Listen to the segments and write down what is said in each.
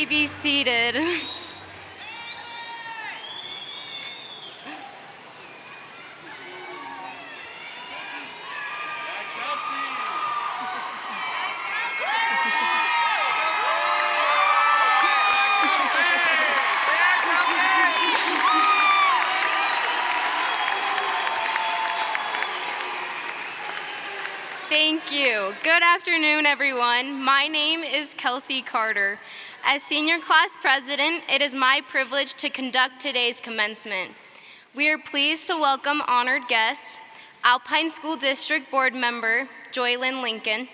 may be seated. Thank you. Good afternoon, everyone. My name is Kelsey Carter. As senior class president, it is my privilege to conduct today's commencement. We are pleased to welcome honored guests, Alpine School District Board Member Joylyn Lincoln,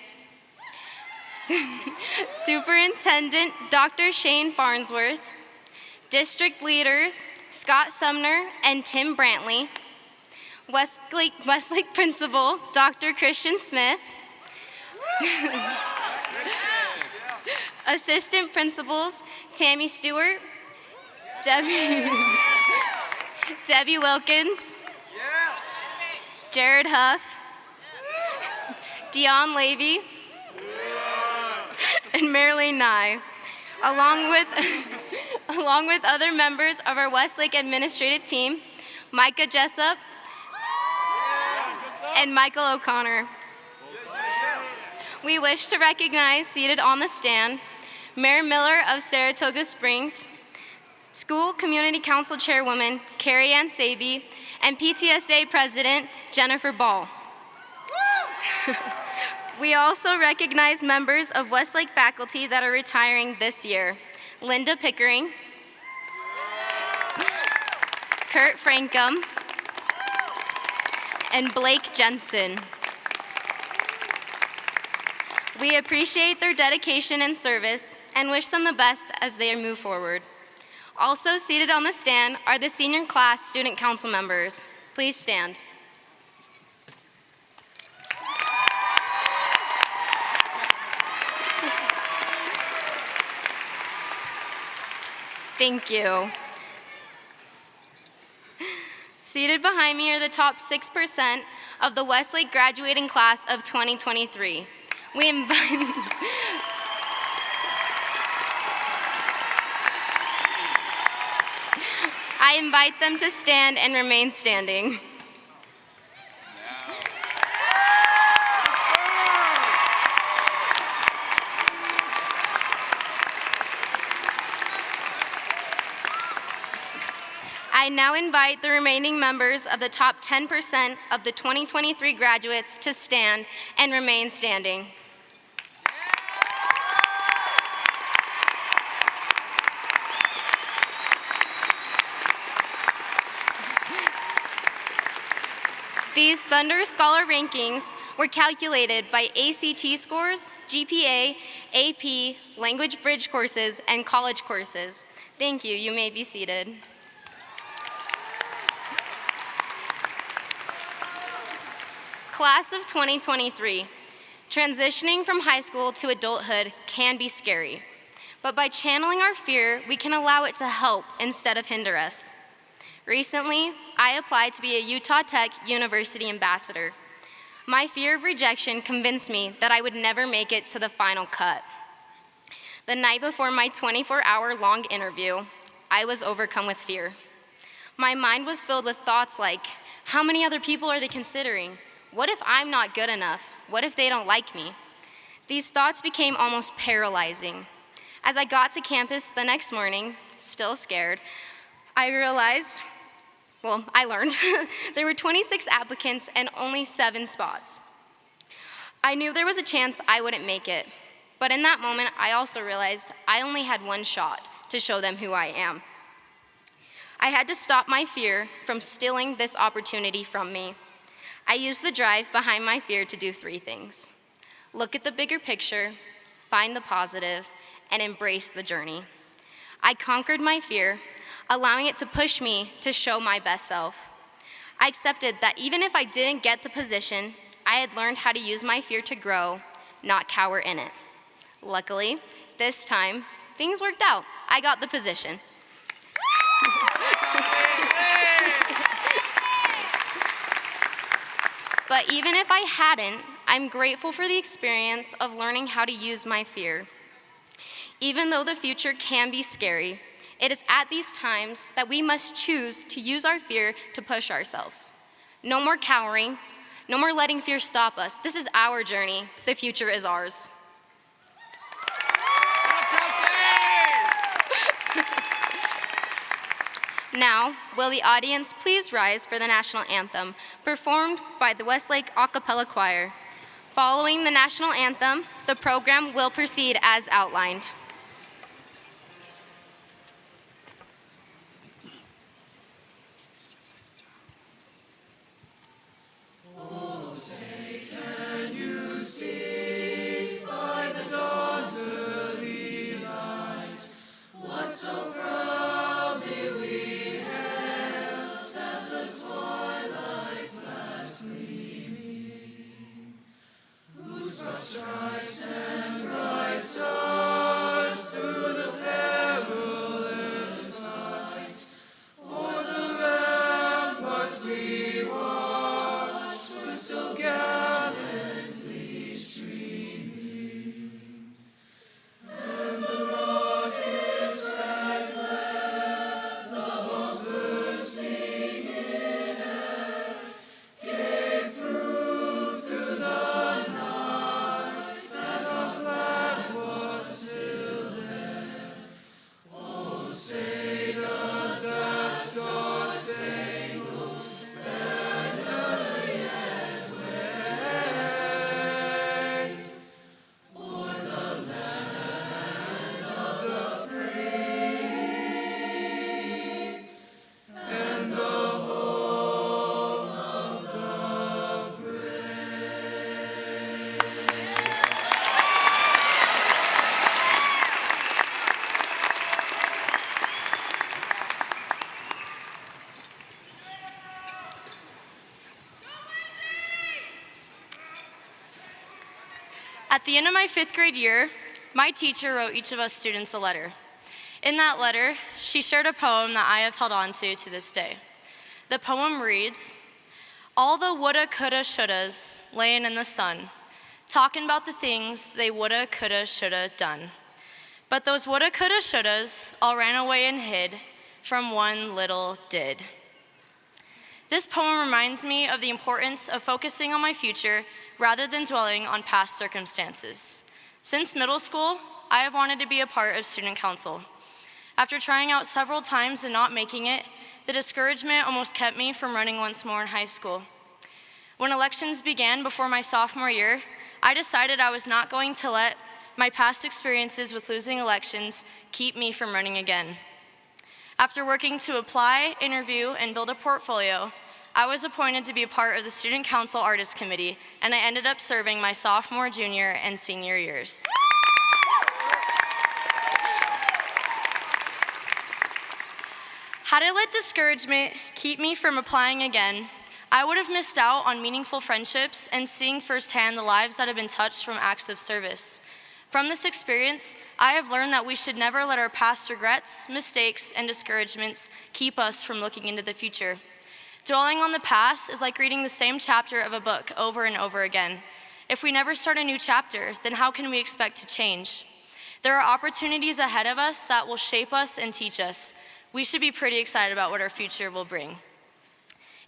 Superintendent Dr. Shane Farnsworth, District Leaders Scott Sumner and Tim Brantley, Westlake Principal Dr. Christian Smith, Assistant Principals Tammy Stewart, Debbie Wilkins, Jared Huff, Dion Levy, and Marilyn Nye, along with other members of our Westlake administrative team, Micah Jessup, and Michael O'Connor. We wish to recognize, seated on the stand, Mayor Miller of Saratoga Springs, School Community Council Chairwoman Carrie Ann Saby, and PTSA President Jennifer Ball. We also recognize members of Westlake faculty that are retiring this year: Linda Pickering, Kurt Frankum, and Blake Jensen. We appreciate their dedication and service and wish them the best as they move forward. Also seated on the stand are the senior class student council members. Please stand. Thank you. Seated behind me are the top 6% of the Westlake graduating class of 2023. I invite them to stand and remain standing. I now invite the remaining members of the top 10% of the 2023 graduates to stand and remain standing. These Thunder Scholar rankings were calculated by ACT scores, GPA, AP, language bridge courses, and college courses. Thank you. You may be seated. Class of 2023, transitioning from high school to adulthood can be scary, but by channeling our fear, we can allow it to help instead of hinder us. Recently, I applied to be a Utah Tech University ambassador. My fear of rejection convinced me that I would never make it to the final cut. The night before my 24-hour-long interview, I was overcome with fear. My mind was filled with thoughts like, how many other people are they considering? What if I'm not good enough? What if they don't like me? These thoughts became almost paralyzing. As I got to campus the next morning, still scared, I learned there were 26 applicants and only 7 spots. I knew there was a chance I wouldn't make it, but in that moment, I also realized I only had one shot to show them who I am. I had to stop my fear from stealing this opportunity from me. I used the drive behind my fear to do 3 things: look at the bigger picture, find the positive, and embrace the journey. I conquered my fear, allowing it to push me to show my best self. I accepted that even if I didn't get the position, I had learned how to use my fear to grow, not cower in it. Luckily, this time, things worked out. I got the position. But even if I hadn't, I'm grateful for the experience of learning how to use my fear. Even though the future can be scary, it is at these times that we must choose to use our fear to push ourselves. No more cowering, no more letting fear stop us. This is our journey. The future is ours. Now, will the audience please rise for the national anthem, performed by the Westlake a cappella choir. Following the national anthem, the program will proceed as outlined. At the end of my 5th grade year, my teacher wrote each of us students a letter. In that letter, she shared a poem that I have held on to this day. The poem reads, "All the woulda, coulda, shouldas laying in the sun, talking about the things they woulda, coulda, shoulda done. But those woulda, coulda, shouldas all ran away and hid from one little did." This poem reminds me of the importance of focusing on my future rather than dwelling on past circumstances. Since middle school, I have wanted to be a part of student council. After trying out several times and not making it, the discouragement almost kept me from running once more in high school. When elections began before my sophomore year, I decided I was not going to let my past experiences with losing elections keep me from running again. After working to apply, interview, and build a portfolio, I was appointed to be a part of the Student Council Artist Committee, and I ended up serving my sophomore, junior, and senior years. Had I let discouragement keep me from applying again, I would have missed out on meaningful friendships and seeing firsthand the lives that have been touched from acts of service. From this experience, I have learned that we should never let our past regrets, mistakes, and discouragements keep us from looking into the future. Dwelling on the past is like reading the same chapter of a book over and over again. If we never start a new chapter, then how can we expect to change? There are opportunities ahead of us that will shape us and teach us. We should be pretty excited about what our future will bring.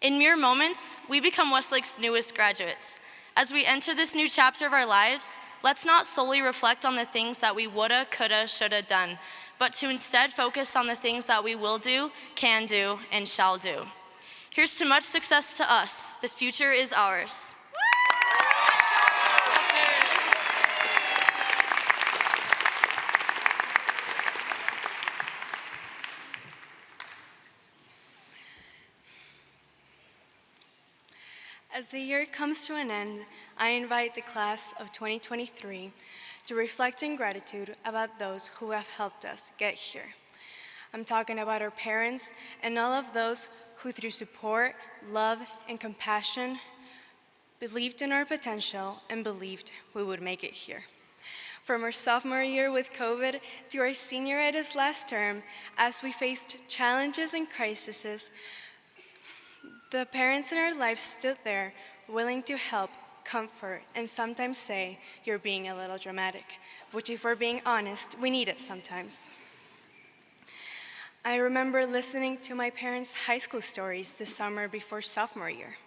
In mere moments, we become Westlake's newest graduates. As we enter this new chapter of our lives, let's not solely reflect on the things that we woulda, coulda, shoulda done, but to instead focus on the things that we will do, can do, and shall do. Here's to much success to us. The future is ours. As the year comes to an end, I invite the class of 2023 to reflect in gratitude about those who have helped us get here. I'm talking about our parents and all of those who through support, love, and compassion believed in our potential and believed we would make it here. From our sophomore year with COVID to our senior year this last term, as we faced challenges and crises, the parents in our lives stood there willing to help, comfort, and sometimes say, "You're being a little dramatic," which, if we're being honest, we need it sometimes. I remember listening to my parents' high school stories this summer before sophomore year,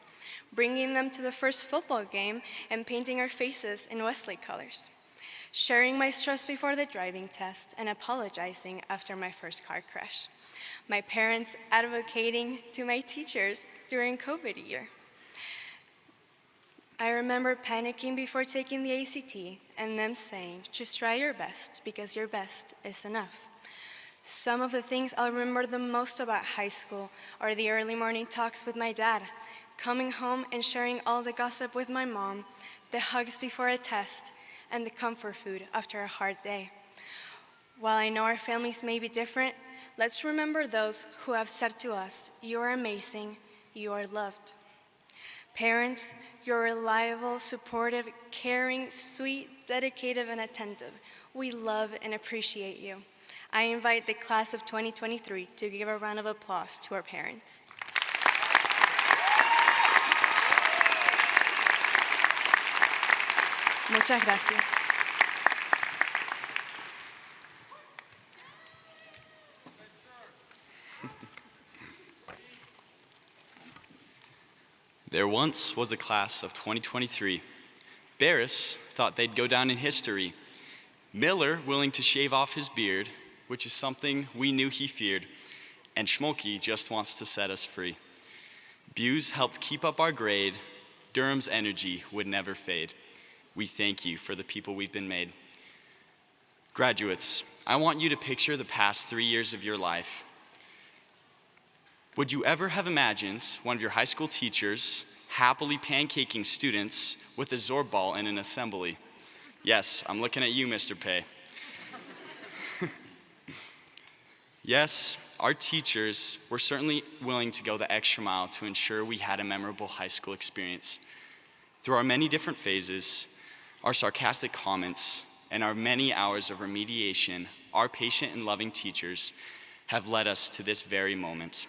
bringing them to the first football game and painting our faces in Westlake colors, sharing my stress before the driving test and apologizing after my first car crash, my parents advocating to my teachers during COVID year. I remember panicking before taking the ACT and them saying, "Just try your best because your best is enough." Some of the things I'll remember the most about high school are the early morning talks with my dad, coming home and sharing all the gossip with my mom, the hugs before a test, and the comfort food after a hard day. While I know our families may be different, let's remember those who have said to us, "You are amazing, you are loved." Parents, you're reliable, supportive, caring, sweet, dedicated, and attentive. We love and appreciate you. I invite the class of 2023 to give a round of applause to our parents. Muchas gracias. There once was a class of 2023. Barris thought they'd go down in history. Miller willing to shave off his beard, which is something we knew he feared, and Schmolke just wants to set us free. Buse helped keep up our grade. Durham's energy would never fade. We thank you for the people we've been made. Graduates, I want you to picture the past 3 years of your life. Would you ever have imagined one of your high school teachers happily pancaking students with a zorb ball in an assembly? Yes, I'm looking at you, Mr. Pay. Yes, our teachers were certainly willing to go the extra mile to ensure we had a memorable high school experience. Through our many different phases, our sarcastic comments, and our many hours of remediation, our patient and loving teachers have led us to this very moment.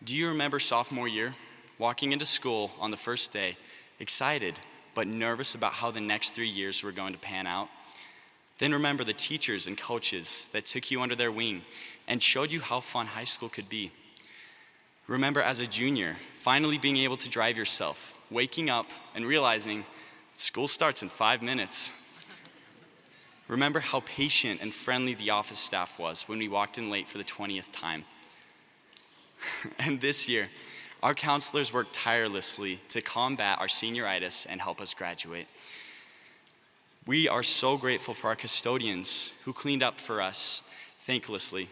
Do you remember sophomore year, walking into school on the first day, excited but nervous about how the next 3 years were going to pan out? Then remember the teachers and coaches that took you under their wing and showed you how fun high school could be. Remember as a junior, finally being able to drive yourself, waking up and realizing school starts in 5 minutes. Remember how patient and friendly the office staff was when we walked in late for the 20th time. And this year, our counselors worked tirelessly to combat our senioritis and help us graduate. We are so grateful for our custodians who cleaned up for us thanklessly.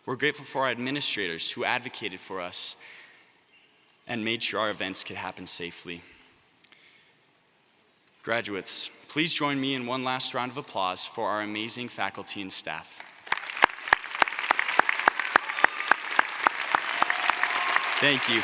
We're grateful for our administrators who advocated for us and made sure our events could happen safely. Graduates, please join me in one last round of applause for our amazing faculty and staff. Thank you.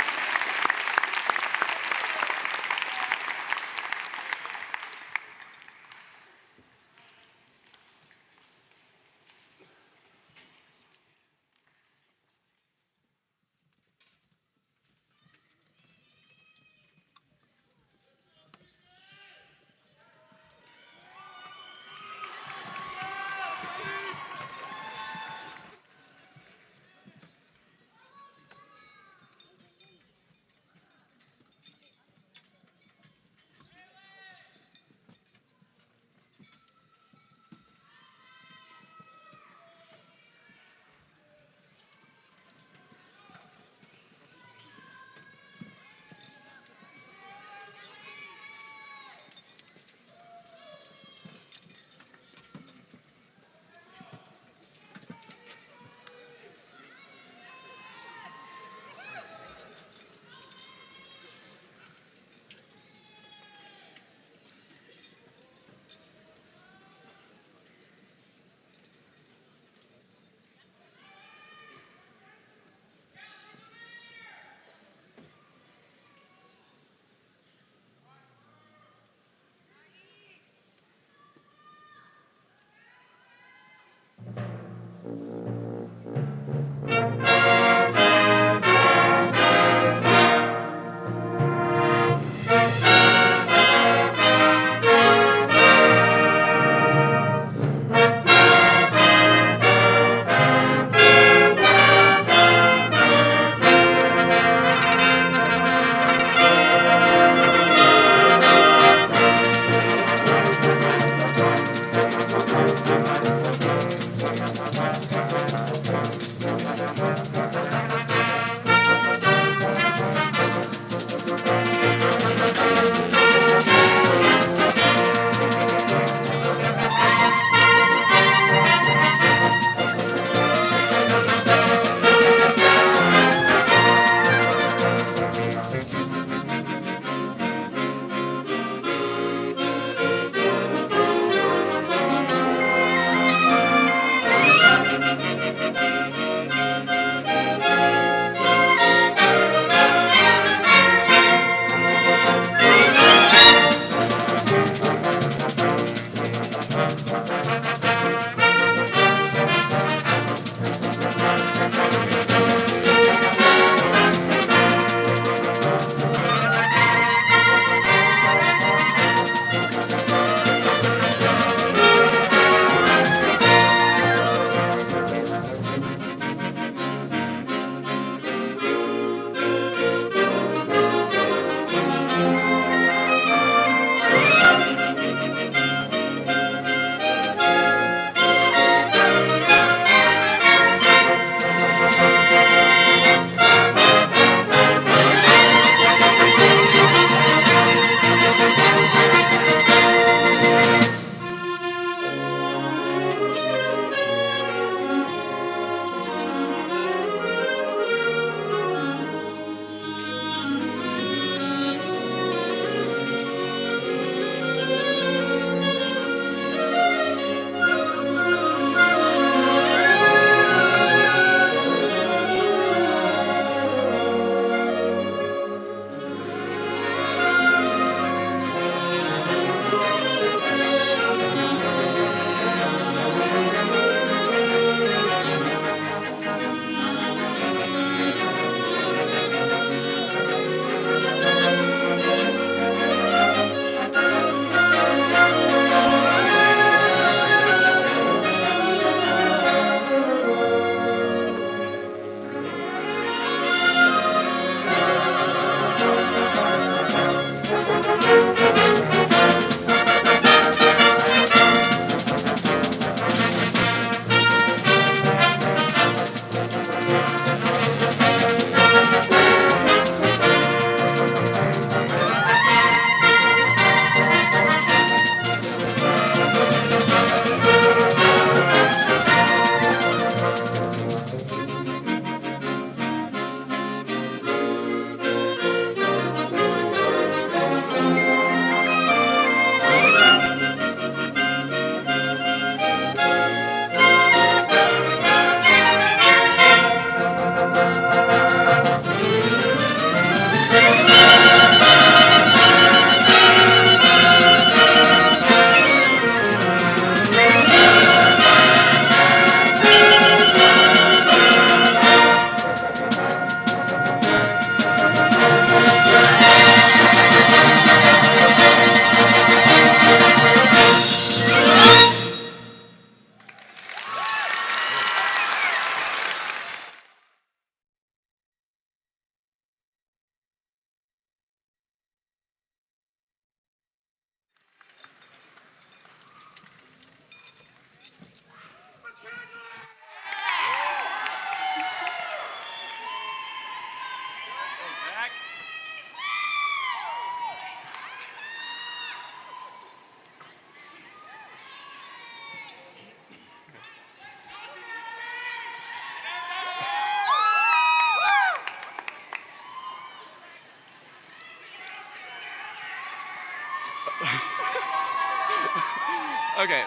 Okay.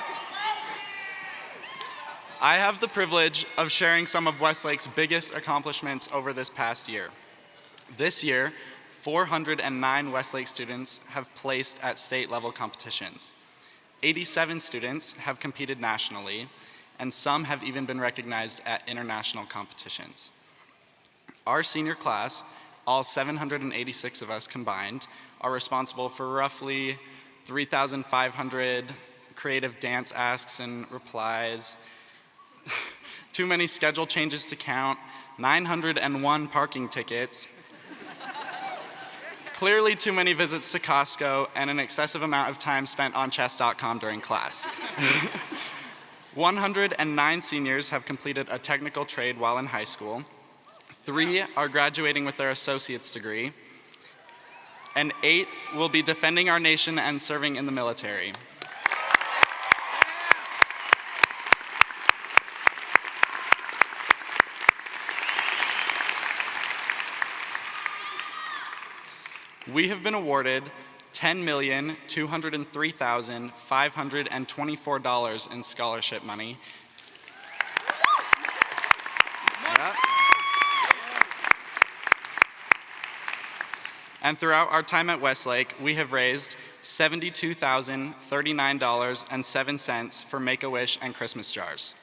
I have the privilege of sharing some of Westlake's biggest accomplishments over this past year. This year, 409 Westlake students have placed at state-level competitions. 87 students have competed nationally, and some have even been recognized at international competitions. Our senior class, all 786 of us combined, are responsible for roughly 3,500 creative dance asks and replies, too many schedule changes to count, 901 parking tickets, clearly too many visits to Costco, and an excessive amount of time spent on chess.com during class. 109 seniors have completed a technical trade while in high school. 3 are graduating with their associate's degree, and 8 will be defending our nation and serving in the military. We have been awarded $10,203,524 in scholarship money. Yeah. And throughout our time at Westlake, we have raised $72,039.07 for Make-A-Wish and Christmas jars.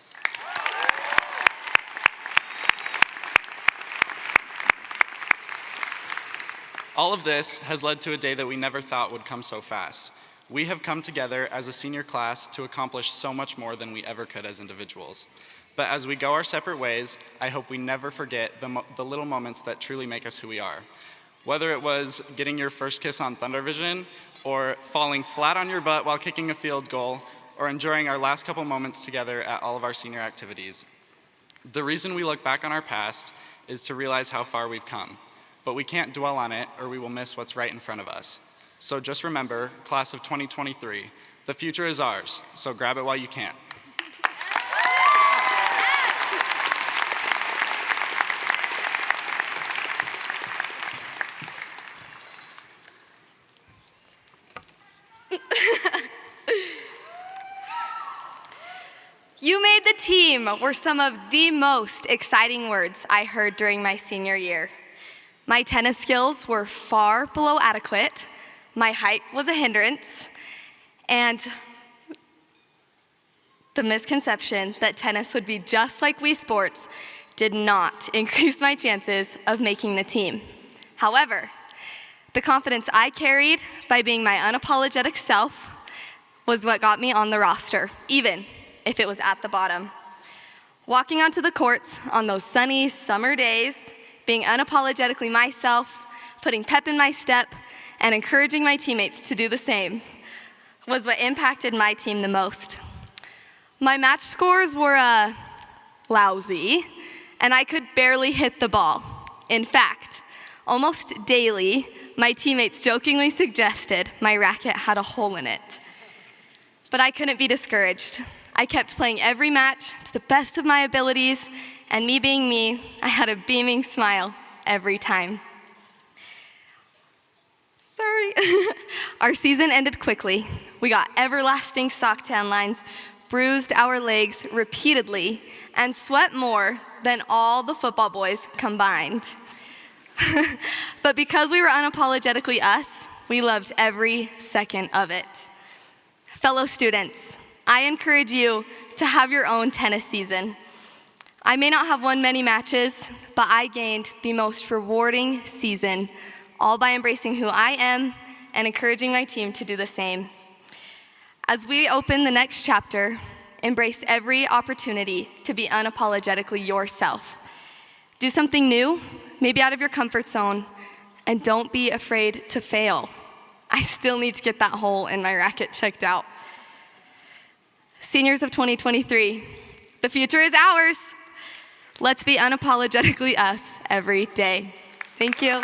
All of this has led to a day that we never thought would come so fast. We have come together as a senior class to accomplish so much more than we ever could as individuals. But as we go our separate ways, I hope we never forget the little moments that truly make us who we are. Whether it was getting your first kiss on Thunder Vision, or falling flat on your butt while kicking a field goal, or enjoying our last couple moments together at all of our senior activities. The reason we look back on our past is to realize how far we've come. But we can't dwell on it or we will miss what's right in front of us. So just remember, class of 2023, the future is ours, so grab it while you can. You made the team were some of the most exciting words I heard during my senior year. My tennis skills were far below adequate, my height was a hindrance, and the misconception that tennis would be just like Wii Sports did not increase my chances of making the team. However, the confidence I carried by being my unapologetic self was what got me on the roster, even if it was at the bottom. Walking onto the courts on those sunny summer days, being unapologetically myself, putting pep in my step, and encouraging my teammates to do the same was what impacted my team the most. My match scores were lousy, and I could barely hit the ball. In fact, almost daily, my teammates jokingly suggested my racket had a hole in it. But I couldn't be discouraged. I kept playing every match to the best of my abilities, and me being me, I had a beaming smile every time. Sorry. Our season ended quickly. We got everlasting sock tan lines, bruised our legs repeatedly, and sweat more than all the football boys combined. But because we were unapologetically us, we loved every second of it. Fellow students, I encourage you to have your own tennis season. I may not have won many matches, but I gained the most rewarding season, all by embracing who I am and encouraging my team to do the same. As we open the next chapter, embrace every opportunity to be unapologetically yourself. Do something new, maybe out of your comfort zone, and don't be afraid to fail. I still need to get that hole in my racket checked out. Seniors of 2023, the future is ours. Let's be unapologetically us every day. Thank you.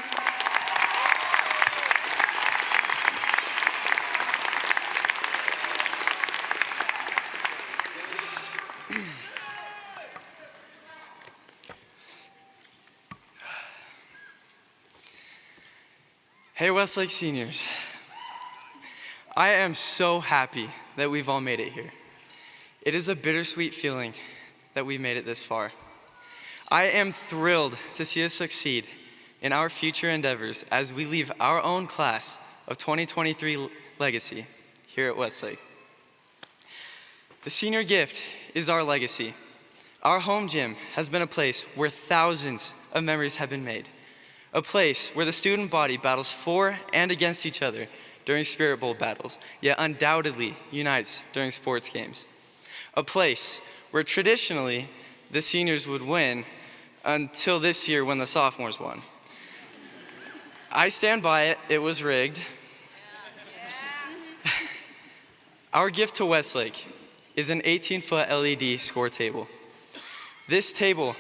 Hey, Westlake seniors. I am so happy that we've all made it here. It is a bittersweet feeling that we've made it this far. I am thrilled to see us succeed in our future endeavors as we leave our own class of 2023 legacy here at Westlake. The senior gift is our legacy. Our home gym has been a place where thousands of memories have been made, a place where the student body battles for and against each other during Spirit Bowl battles, yet undoubtedly unites during sports games. A place where traditionally the seniors would win until this year when the sophomores won. I stand by it, it was rigged. Our gift to Westlake is an 18-foot LED score table. This table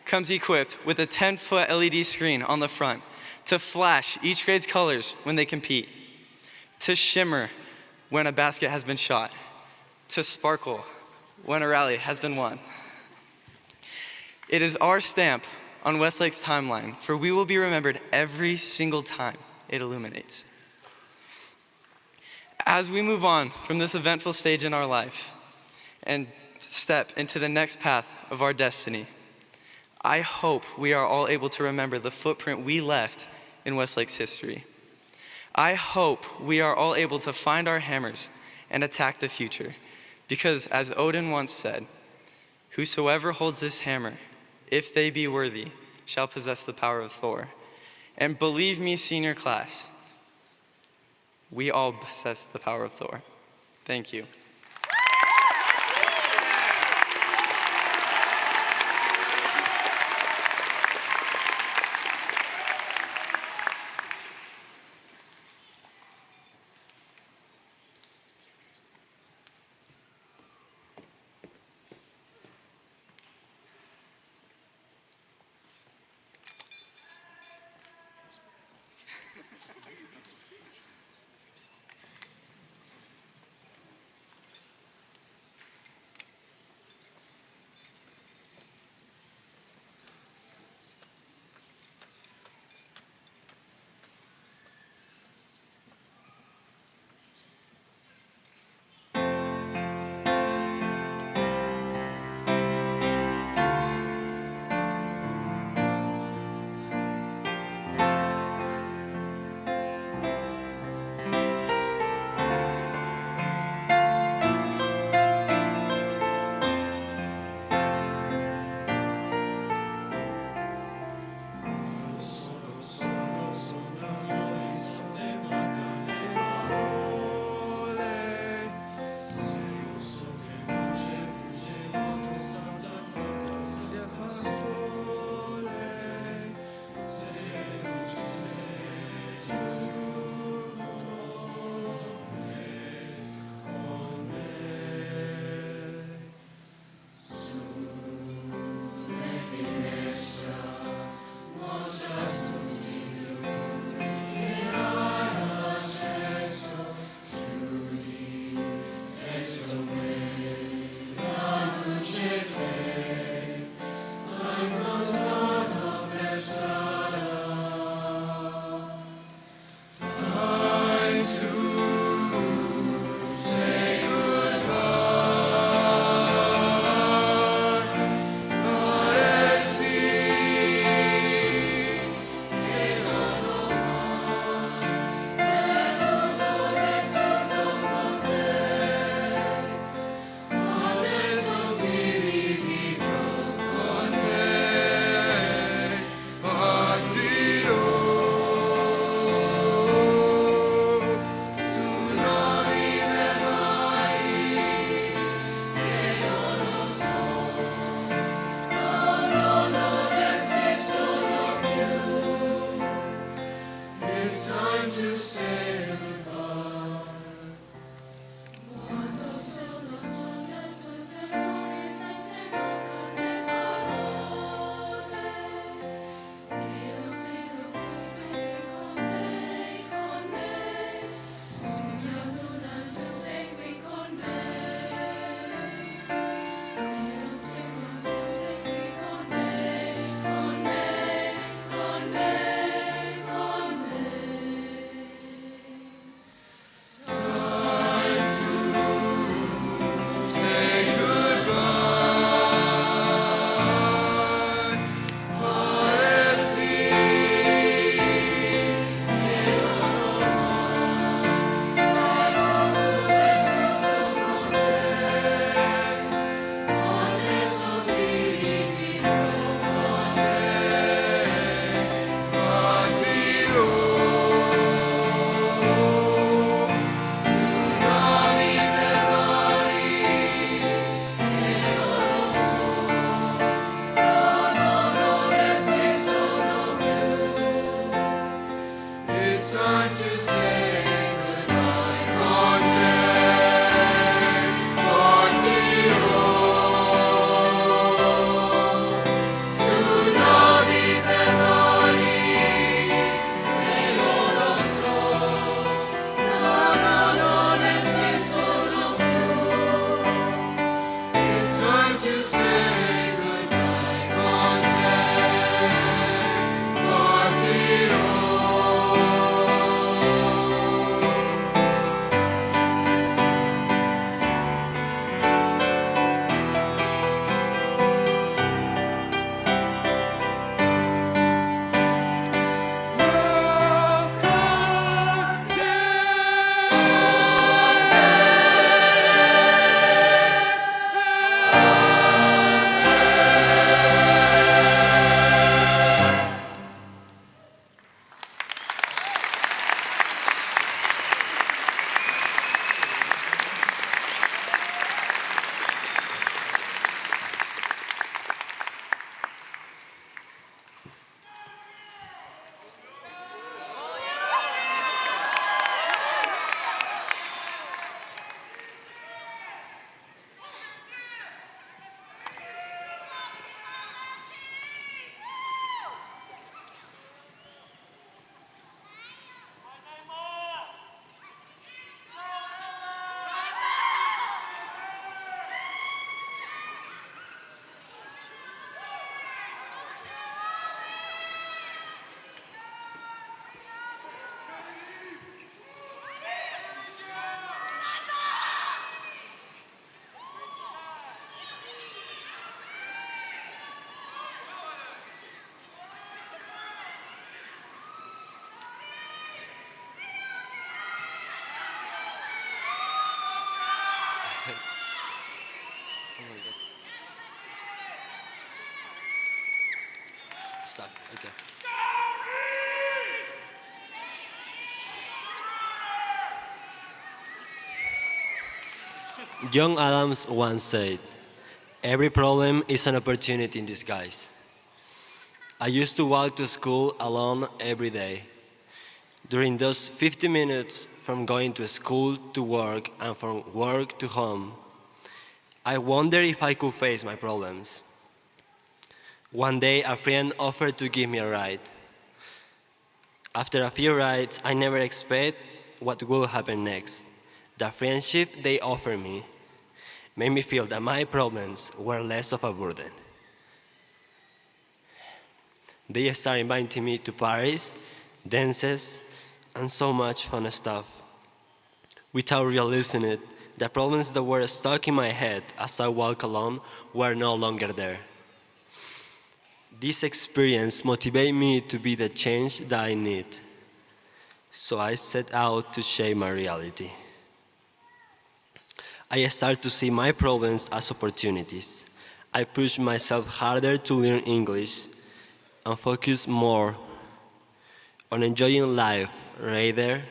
comes equipped with a 10-foot LED screen on the front to flash each grade's colors when they compete, to shimmer when a basket has been shot, to sparkle when a rally has been won. It is our stamp on Westlake's timeline, for we will be remembered every single time it illuminates. As we move on from this eventful stage in our life and step into the next path of our destiny, I hope we are all able to remember the footprint we left in Westlake's history. I hope we are all able to find our hammers and attack the future, because as Odin once said, "Whosoever holds this hammer, if they be worthy, shall possess the power of Thor." And believe me, senior class, we all possess the power of Thor. Thank you. Okay. John Adams once said, "Every problem is an opportunity in disguise." I used to walk to school alone every day. During those 50 minutes from going to school to work and from work to home, I wondered if I could face my problems. One day, a friend offered to give me a ride. After a few rides, I never expect what will happen next. The friendship they offered me made me feel that my problems were less of a burden. They started inviting me to parties, dances, and so much fun stuff. Without realizing it, the problems that were stuck in my head as I walked alone were no longer there. This experience motivated me to be the change that I need. So I set out to shape my reality. I started to see my problems as opportunities. I pushed myself harder to learn English and focus more on enjoying life rather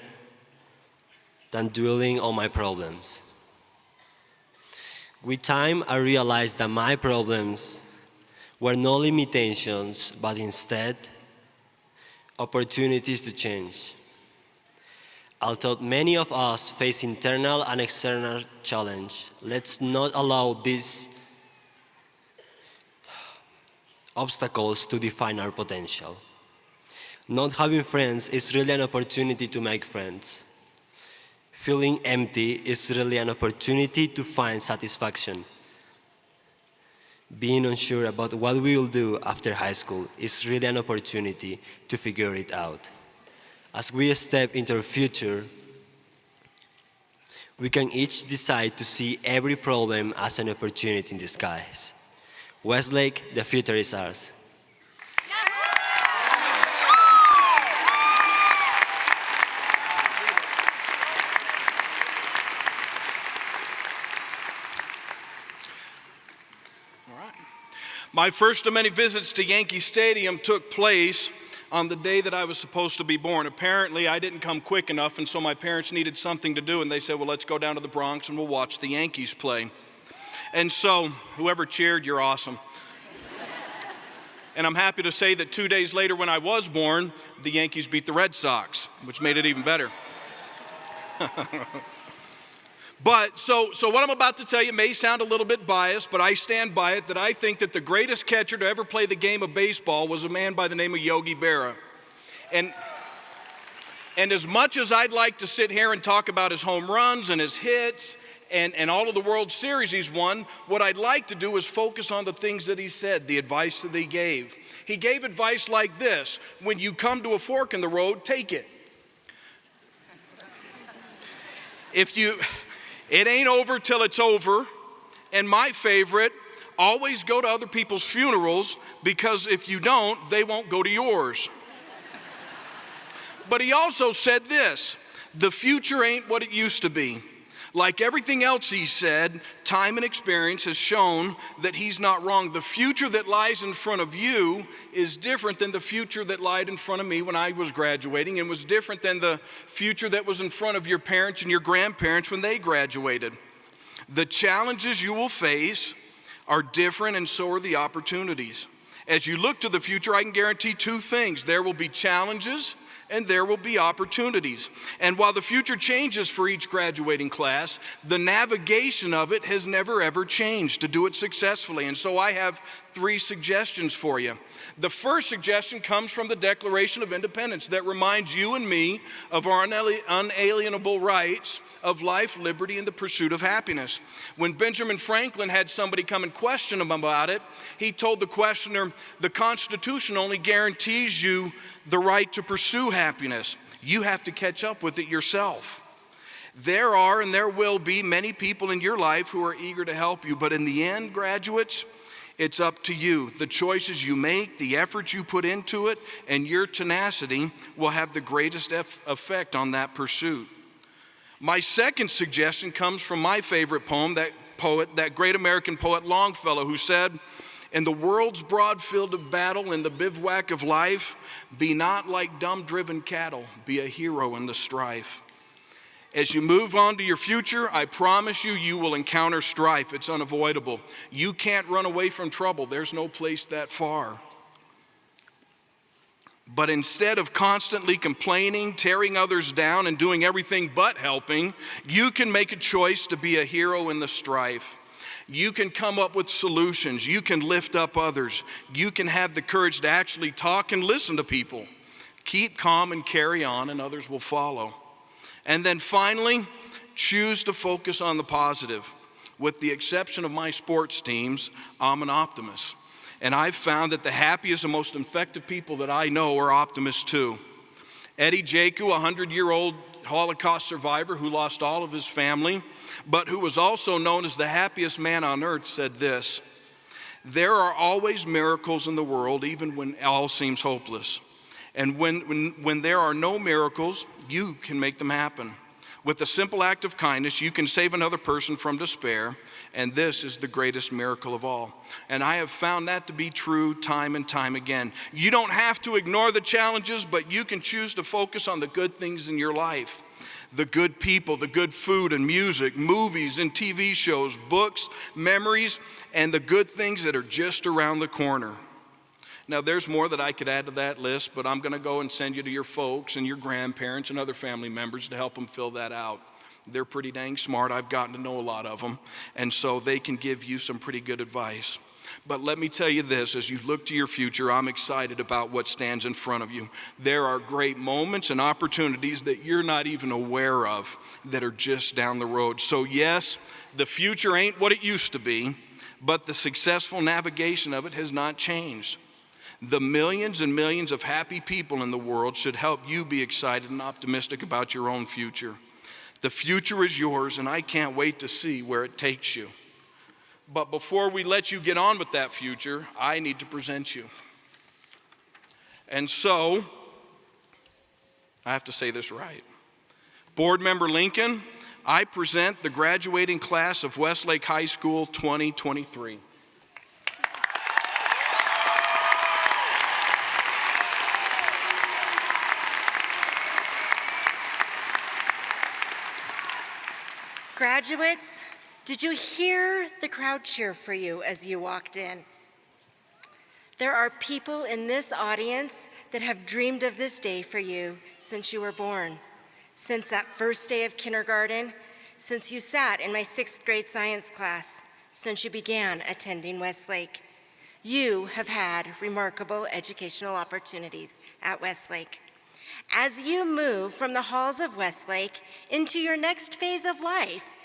than dwelling on my problems. With time, I realized that my problems were no limitations, but instead, opportunities to change. Although many of us face internal and external challenge, let's not allow these obstacles to define our potential. Not having friends is really an opportunity to make friends. Feeling empty is really an opportunity to find satisfaction. Being unsure about what we will do after high school is really an opportunity to figure it out. As we step into our future, we can each decide to see every problem as an opportunity in disguise. Westlake, the future is ours. My first of many visits to Yankee Stadium took place on the day that I was supposed to be born. Apparently, I didn't come quick enough, and so my parents needed something to do, and they said, well, let's go down to the Bronx and we'll watch the Yankees play. And so, whoever cheered, you're awesome. And I'm happy to say that 2 days later when I was born, the Yankees beat the Red Sox, which made it even better. But, so what I'm about to tell you may sound a little bit biased, but I stand by it that I think that the greatest catcher to ever play the game of baseball was a man by the name of Yogi Berra. And as much as I'd like to sit here and talk about his home runs and his hits and all of the World Series he's won, what I'd like to do is focus on the things that he said, the advice that he gave. He gave advice like this: when you come to a fork in the road, take it. It ain't over till it's over. And my favorite, always go to other people's funerals, because if you don't, they won't go to yours. But he also said this: the future ain't what it used to be. Like everything else he said, time and experience has shown that he's not wrong. The future that lies in front of you is different than the future that lied in front of me when I was graduating, and was different than the future that was in front of your parents and your grandparents when they graduated. The challenges you will face are different, and so are the opportunities. As you look to the future, I can guarantee two things: there will be challenges and there will be opportunities. And while the future changes for each graduating class, the navigation of it has never ever changed to do it successfully. And so I have 3 suggestions for you. The first suggestion comes from the Declaration of Independence that reminds you and me of our unalienable rights of life, liberty, and the pursuit of happiness. When Benjamin Franklin had somebody come and question him about it, he told the questioner, the Constitution only guarantees you the right to pursue happiness. You have to catch up with it yourself. There are and there will be many people in your life who are eager to help you, but in the end, graduates, it's up to you. The choices you make, the efforts you put into it, and your tenacity will have the greatest effect on that pursuit. My second suggestion comes from my favorite poem, that great American poet Longfellow, who said, In the world's broad field of battle, in the bivouac of life, be not like dumb-driven cattle, be a hero in the strife. As you move on to your future, I promise you, you will encounter strife. It's unavoidable. You can't run away from trouble. There's no place that far. But instead of constantly complaining, tearing others down, and doing everything but helping, you can make a choice to be a hero in the strife. You can come up with solutions. You can lift up others. You can have the courage to actually talk and listen to people. Keep calm and carry on, and others will follow. And then finally, choose to focus on the positive. With the exception of my sports teams, I'm an optimist. And I've found that the happiest and most effective people that I know are optimists too. Eddie Jaku, a 100-year-old Holocaust survivor who lost all of his family, but who was also known as the happiest man on earth, said this: "There are always miracles in the world, even when all seems hopeless. And when there are no miracles, you can make them happen. With a simple act of kindness, you can save another person from despair, and this is the greatest miracle of all." And I have found that to be true time and time again. You don't have to ignore the challenges, but you can choose to focus on the good things in your life. The good people, the good food and music, movies and TV shows, books, memories, and the good things that are just around the corner. Now, there's more that I could add to that list, but I'm going to go and send you to your folks and your grandparents and other family members to help them fill that out. They're pretty dang smart. I've gotten to know a lot of them, and so they can give you some pretty good advice. But let me tell you this, as you look to your future, I'm excited about what stands in front of you. There are great moments and opportunities that you're not even aware of that are just down the road. So yes, the future ain't what it used to be, but the successful navigation of it has not changed. The millions and millions of happy people in the world should help you be excited and optimistic about your own future. The future is yours, and I can't wait to see where it takes you. But before we let you get on with that future, I need to present you. And so, I have to say this right. Board Member Lincoln, I present the graduating class of Westlake High School 2023. Graduates, did you hear the crowd cheer for you as you walked in? There are people in this audience that have dreamed of this day for you since you were born, since that first day of kindergarten, since you sat in my 6th grade science class, since you began attending Westlake. You have had remarkable educational opportunities at Westlake. As you move from the halls of Westlake into your next phase of life,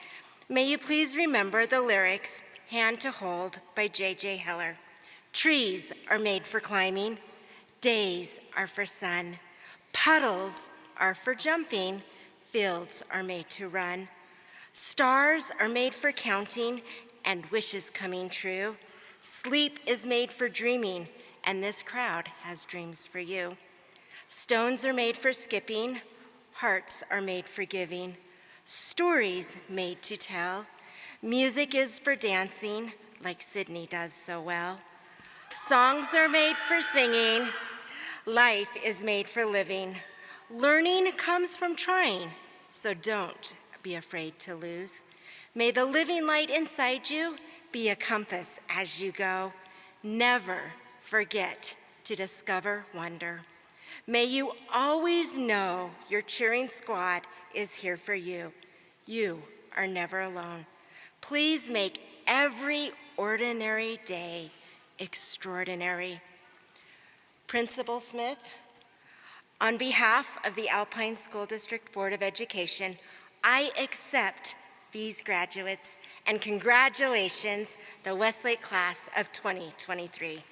may you please remember the lyrics, Hand to Hold by J.J. Heller. Trees are made for climbing, days are for sun, puddles are for jumping, fields are made to run. Stars are made for counting and wishes coming true. Sleep is made for dreaming, and this crowd has dreams for you. Stones are made for skipping, hearts are made for giving, stories made to tell. Music is for dancing, like Sydney does so well. Songs are made for singing, life is made for living. Learning comes from trying, so don't be afraid to lose. May the living light inside you be a compass as you go. Never forget to discover wonder. May you always know your cheering squad is here for you. You are never alone. Please make every ordinary day extraordinary. Principal Smith, on behalf of the Alpine School District Board of Education, I accept these graduates and congratulations, the Westlake class of 2023.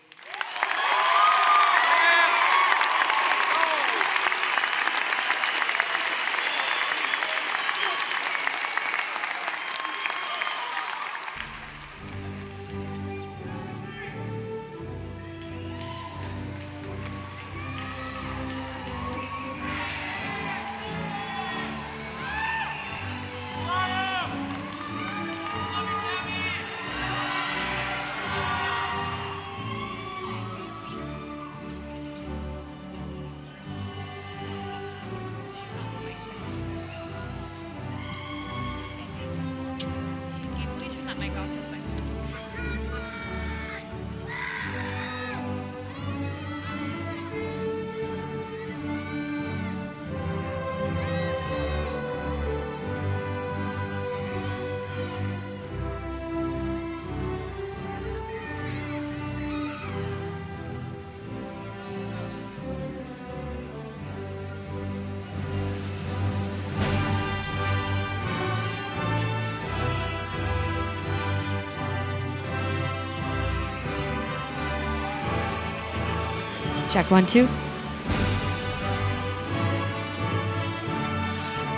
Check 1, 2.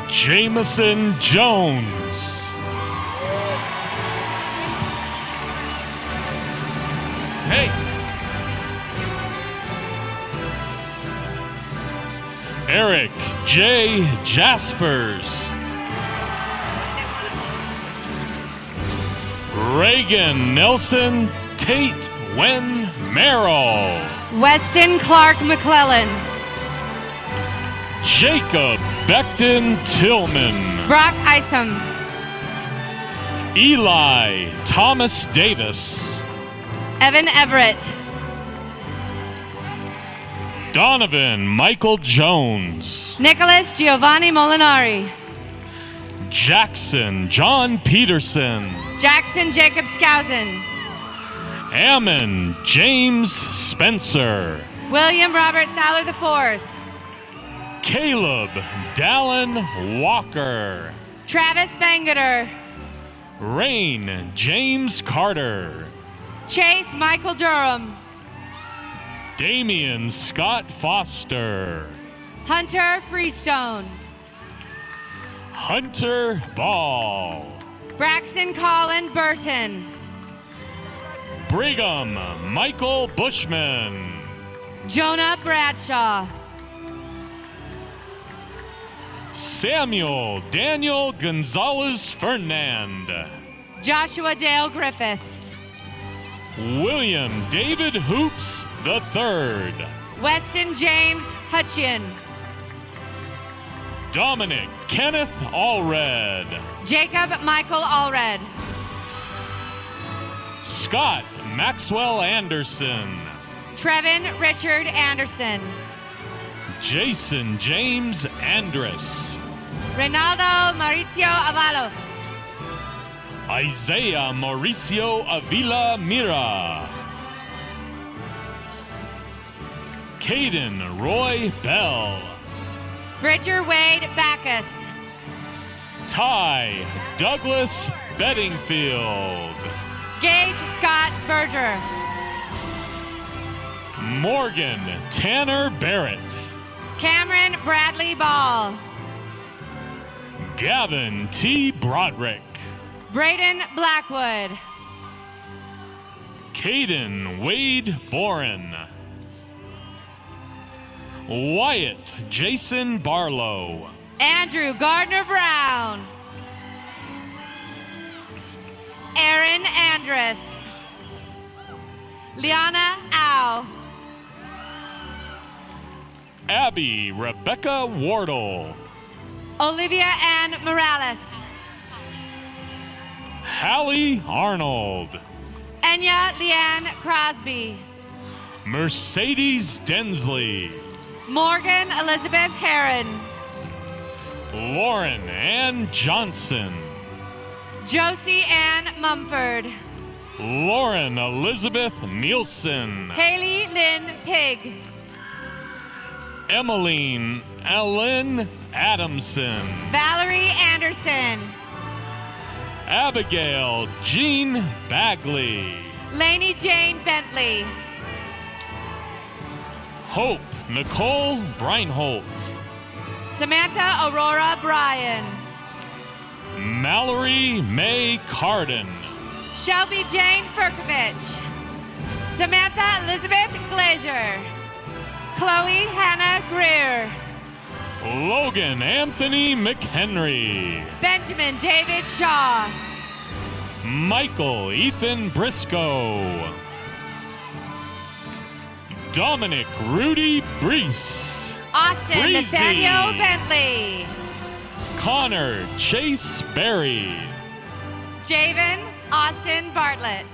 Jameson Jones. Hey. Eric J. Jaspers. Reagan Nelson Tate Wen Merrill. Weston Clark McClellan. Jacob Beckton Tillman. Brock Isom. Eli Thomas Davis. Evan Everett. Donovan Michael Jones. Nicholas Giovanni Molinari. Jackson John Peterson. Jackson Jacob Skousen. Ammon James Spencer. William Robert Thaler IV. Caleb Dallin Walker. Travis Bangeter. Rain James Carter. Chase Michael Durham. Damian Scott Foster. Hunter Freestone. Hunter Ball. Braxton Colin Burton. Brigham Michael Bushman. Jonah Bradshaw. Samuel Daniel Gonzalez Fernand. Joshua Dale Griffiths. William David Hoops III. Weston James Hutchian. Dominic Kenneth Allred. Jacob Michael Allred. Scott Maxwell Anderson. Trevin Richard Anderson. Jason James Andrus. Reynaldo Mauricio Avalos. Isaiah Mauricio Avila Mira. Caden Roy Bell. Bridger Wade Backus. Ty Douglas Bedingfield. Gage Scott Berger. Morgan Tanner Barrett. Cameron Bradley Ball. Gavin T. Broderick. Braden Blackwood. Caden Wade Boren. Wyatt Jason Barlow. Andrew Gardner Brown. Aaron Andrus. Liana Au. Abby Rebecca Wardle. Olivia Ann Morales. Hallie Arnold. Enya Leanne Crosby. Mercedes Densley. Morgan Elizabeth Heron. Lauren Ann Johnson. Josie Ann Mumford. Lauren Elizabeth Nielsen. Haley Lynn Pig. Emmeline Ellen Adamson. Valerie Anderson. Abigail Jean Bagley. Lainey Jane Bentley. Hope Nicole Breinholt. Samantha Aurora Bryan. Mallory May Carden. Shelby Jane Furkovich. Samantha Elizabeth Glazier. Chloe Hannah Greer. Logan Anthony McHenry. Benjamin David Shaw. Michael Ethan Briscoe. Dominic Rudy Brees. Austin Breezy. Nathaniel Bentley. Connor Chase Berry. Javen Austin Bartlett.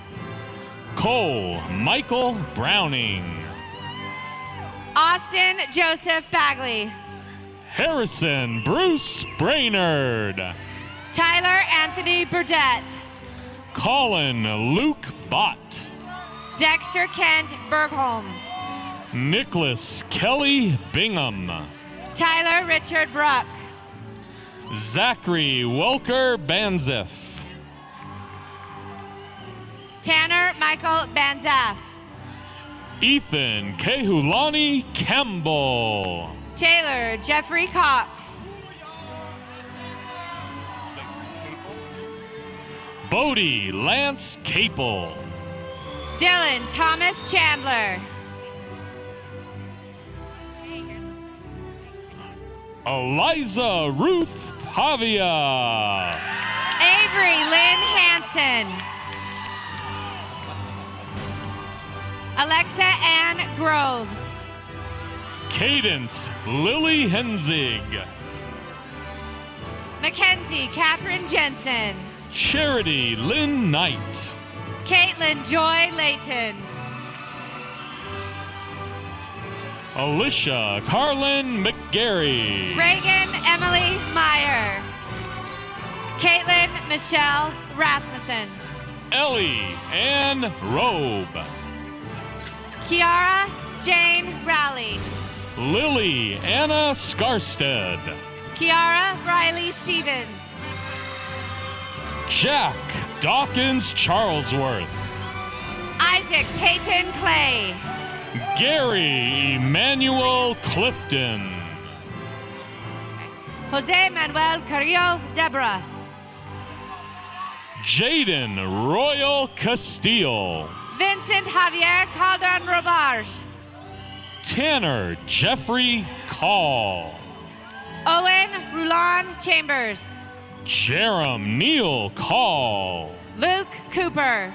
Cole Michael Browning. Austin Joseph Bagley. Harrison Bruce Brainerd. Tyler Anthony Burdett. Colin Luke Bott. Dexter Kent Bergholm. Nicholas Kelly Bingham. Tyler Richard Bruck. Zachary Welker Banzeff. Tanner Michael Banzaff. Ethan Kehulani Campbell. Taylor Jeffrey Cox. Bodie Lance Capel. Dylan Thomas Chandler. Eliza Ruth Pavia. Avery Lynn Hansen. Alexa Ann Groves. Cadence Lily Henzig. Mackenzie Catherine Jensen. Charity Lynn Knight. Caitlin Joy Layton. Alicia Carlin McGarry. Reagan Emily Meyer. Caitlin Michelle Rasmussen. Ellie Ann Robe. Kiara Jane Rowley. Lily Anna Skarstead. Kiara Riley Stevens. Jack Dawkins Charlesworth. Isaac Peyton Clay. Gary Emmanuel Clifton. Jose Manuel Carrillo Deborah. Jaden Royal Castile. Vincent Javier Calderon Robarge. Tanner Jeffrey Call. Owen Rulon Chambers. Jerem Neal Call. Luke Cooper.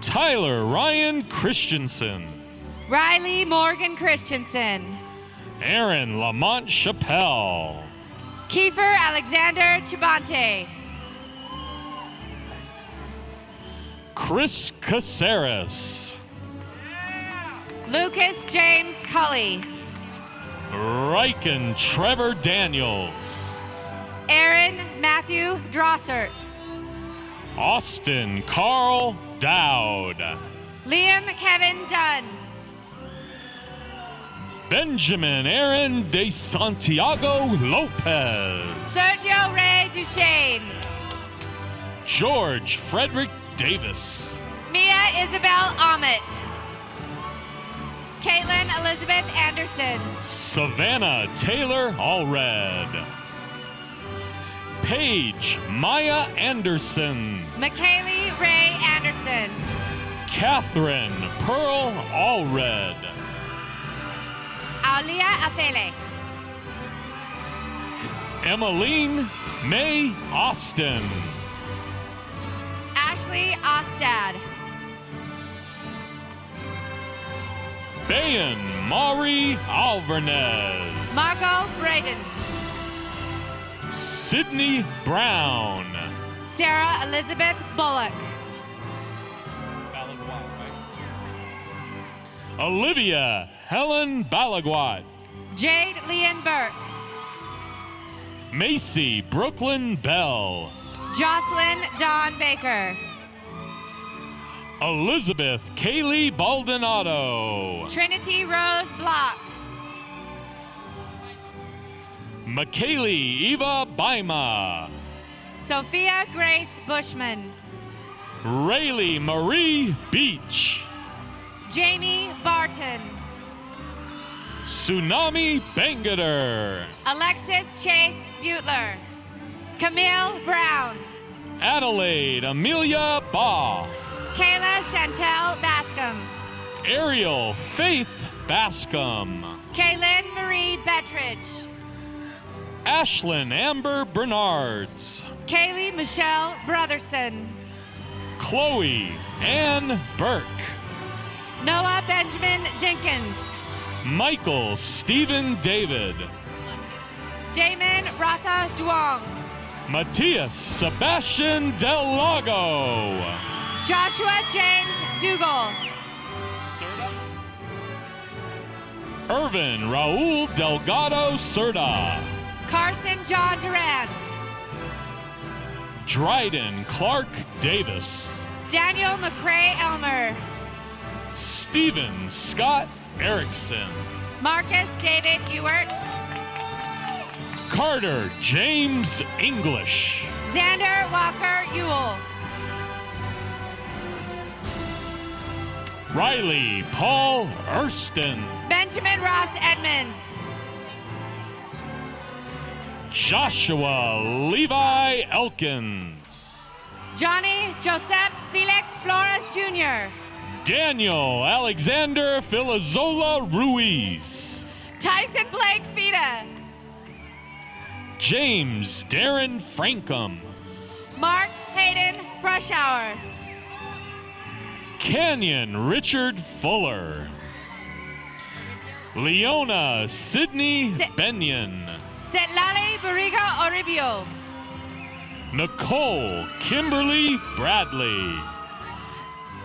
Tyler Ryan Christensen. Riley Morgan Christensen. Aaron Lamont Chappelle. Kiefer Alexander Chibante. Chris Caceres. Lucas James Cully. Riken Trevor Daniels. Aaron Matthew Drossert. Austin Carl Dowd. Liam Kevin Dunn. Benjamin Aaron de Santiago Lopez. Sergio Ray Duchesne. George Frederick Davis. Mia Isabel Ahmet. Caitlin Elizabeth Anderson. Savannah Taylor Allred. Paige Maya Anderson. McKaylee Ray Anderson. Catherine Pearl Allred. Aulia Afele. Emmeline May Austin. Ashley Ostad. Bayan Mari Alvarez. Margot Braden. Sydney Brown. Sarah Elizabeth Bullock. Olivia Helen Balagwat. Jade Leon Burke. Macy Brooklyn Bell. Jocelyn Dawn Baker. Elizabeth Kaylee Baldonado. Trinity Rose Block. McKaylee Eva Baima. Sophia Grace Bushman. Rayleigh Marie Beach. Jamie Barton. Tsunami Bangader. Alexis Chase Butler. Camille Brown. Adelaide Amelia Baugh. Kayla Chantel Bascom. Ariel Faith Bascom. Kaylin Marie Bettridge. Ashlyn Amber Bernards. Kaylee Michelle Brotherson. Chloe Ann Burke. Noah Benjamin Dinkins. Michael Stephen David. Damon Ratha Duong. Matthias Sebastian Del Lago. Joshua James Dougal. Irvin Raul Delgado Serta. Carson John Durant. Dryden Clark Davis. Daniel McCrae Elmer. Stephen Scott Erickson. Marcus David Ewert. Carter James English. Xander Walker Ewell. Riley Paul Erston. Benjamin Ross Edmonds. Joshua Levi Elkins. Johnny Joseph Felix Flores Jr. Daniel Alexander Filizola Ruiz. Tyson Blake Fita. James Darren Frankum. Mark Hayden Frushauer. Canyon Richard Fuller. Leona Sydney Benyon. Setlali Barriga Oribio. Nicole Kimberly Bradley.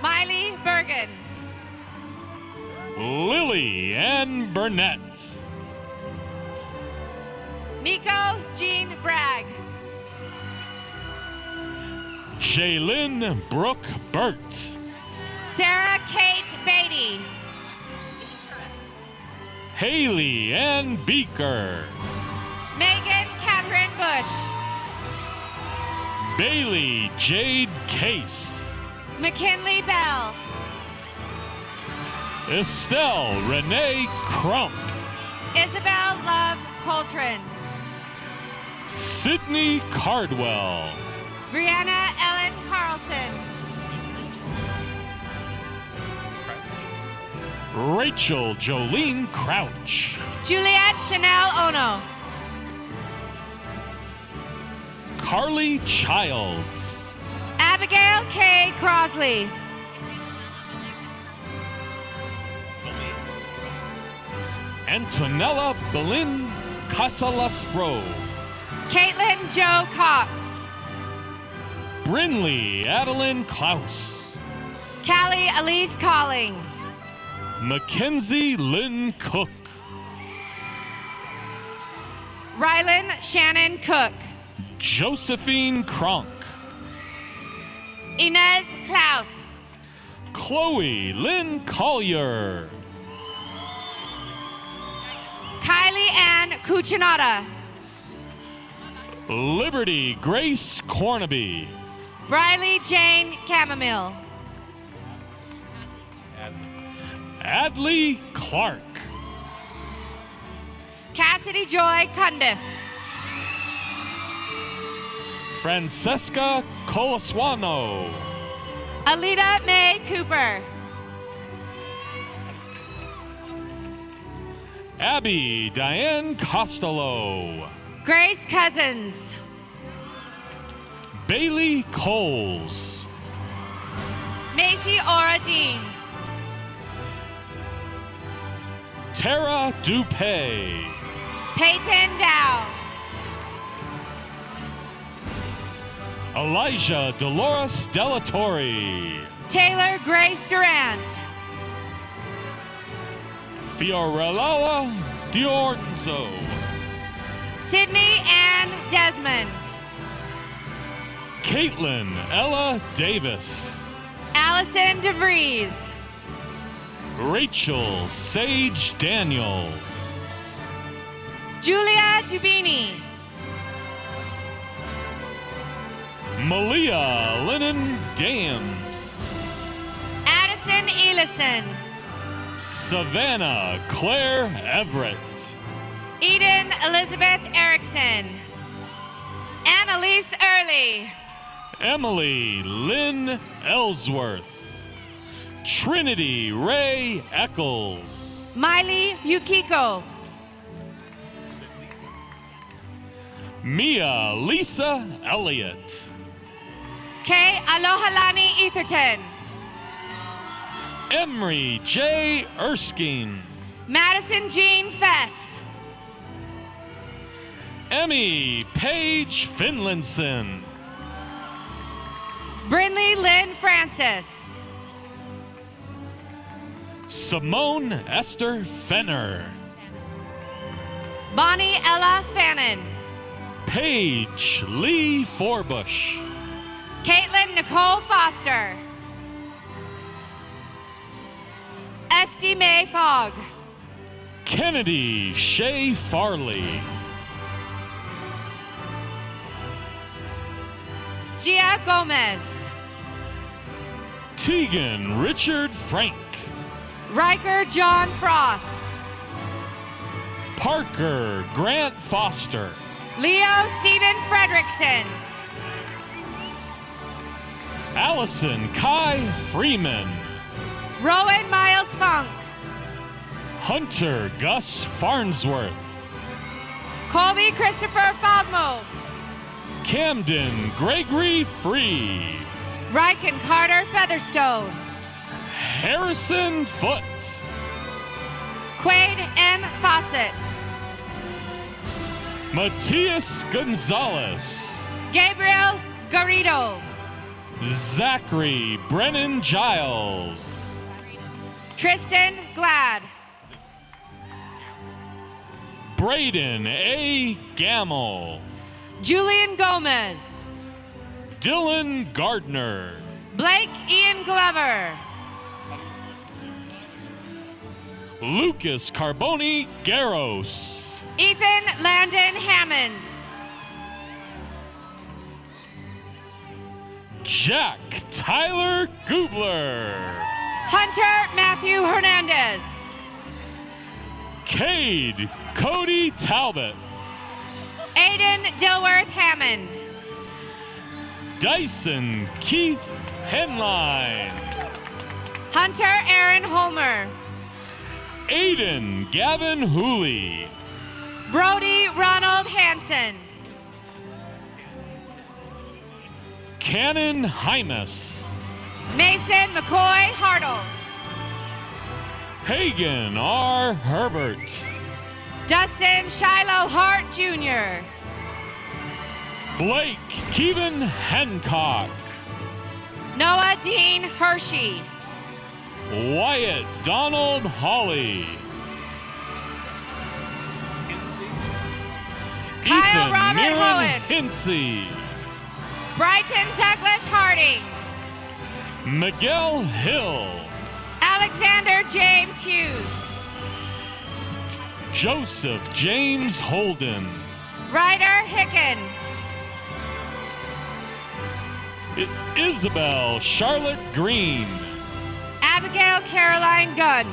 Miley Bergen. Lily Ann Burnett. Miko Jean Bragg. Jaylyn Brooke Burt. Sarah Kate Beatty. Haley Ann Beaker. Megan Catherine Bush. Bailey Jade Case. McKinley Bell. Estelle Renee Crump. Isabel Love Coltrane. Sydney Cardwell. Brianna Ellen Carlson. Rachel Jolene Crouch. Juliet Chanel Ono. Carly Childs. Abigail K. Crosley. Antonella Belin Casalaspro. Caitlin Joe Cox. Brinley Adeline Klaus. Callie Elise Collings. Mackenzie Lynn Cook. Rylan Shannon Cook. Josephine Kronk. Inez Klaus. Chloe Lynn Collier. Kylie Ann Cucinotta. Liberty Grace Cornaby. Briley Jane Chamomile. Adley Clark. Cassidy Joy Cundiff. Francesca Colaswano. Alita Mae Cooper. Abby Diane Costello. Grace Cousins. Bailey Coles. Macy Ora Dean. Tara Dupay. Peyton Dow. Elijah Dolores Delatorre. Taylor Grace Durant. Fiorella Diorzo. Sydney Ann Desmond. Caitlin Ella Davis. Allison DeVries. Rachel Sage Daniels. Julia Dubini. Malia Lennon Dams. Addison Elison. Savannah Claire Everett. Eden Elizabeth Erickson. Annalise Early. Emily Lynn Ellsworth. Trinity Ray Eccles. Miley Yukiko. Mia Lisa Elliott. Kay Alohalani Etherton. Emery J. Erskine. Madison Jean Fess. Emmy Paige Finlinson. Brinley Lynn Francis. Simone Esther Fenner. Bonnie Ella Fannin. Paige Lee Forbush. Caitlin Nicole Foster. Esty Mae Fogg. Kennedy Shea Farley. Gia Gomez. Tegan Richard Frank. Riker John Frost. Parker Grant Foster. Leo Stephen Fredrickson. Allison Kai Freeman. Rowan Miles Funk. Hunter Gus Farnsworth. Colby Christopher Faldmo. Camden Gregory Free. Riken Carter Featherstone. Harrison Foote. Quaid M. Fawcett. Matias Gonzalez. Gabriel Garrido. Zachary Brennan Giles. Tristan Glad. Braden A. Gamble. Julian Gomez. Dylan Gardner. Blake Ian Glover. Lucas Carboni Garros. Ethan Landon Hammonds. Jack Tyler Gubler. Hunter Matthew Hernandez. Cade Cody Talbot. Aiden Dilworth Hammond. Dyson Keith Henline. Hunter Aaron Holmer. Aiden Gavin Hooley. Brody Ronald Hansen. Cannon Hymas. Mason McCoy Hartle. Hagan R. Herbert. Dustin Shiloh Hart Jr. Blake Kevin Hancock. Noah Dean Hershey. Wyatt Donald Hawley. Kyle Ethan Robert Mirren Hohen. Hinsey. Brighton Douglas Harding. Miguel Hill. Alexander James Hughes. Joseph James Holden. Ryder Hicken. Isabel Charlotte Green. Abigail Caroline Gunn.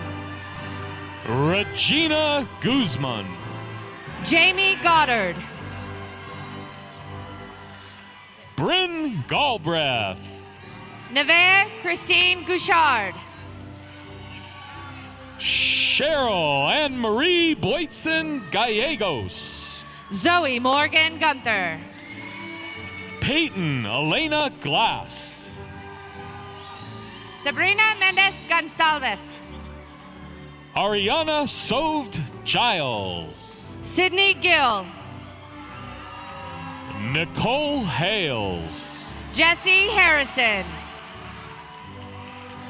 Regina Guzman. Jamie Goddard. Bryn Galbraith. Nevea Christine Gouchard. Cheryl Anne Marie Boytson Gallegos. Zoe Morgan Gunther. Peyton Elena Glass. Sabrina Mendez Gonsalves. Ariana Soved Giles. Sydney Gill. Nicole Hales. Jesse Harrison.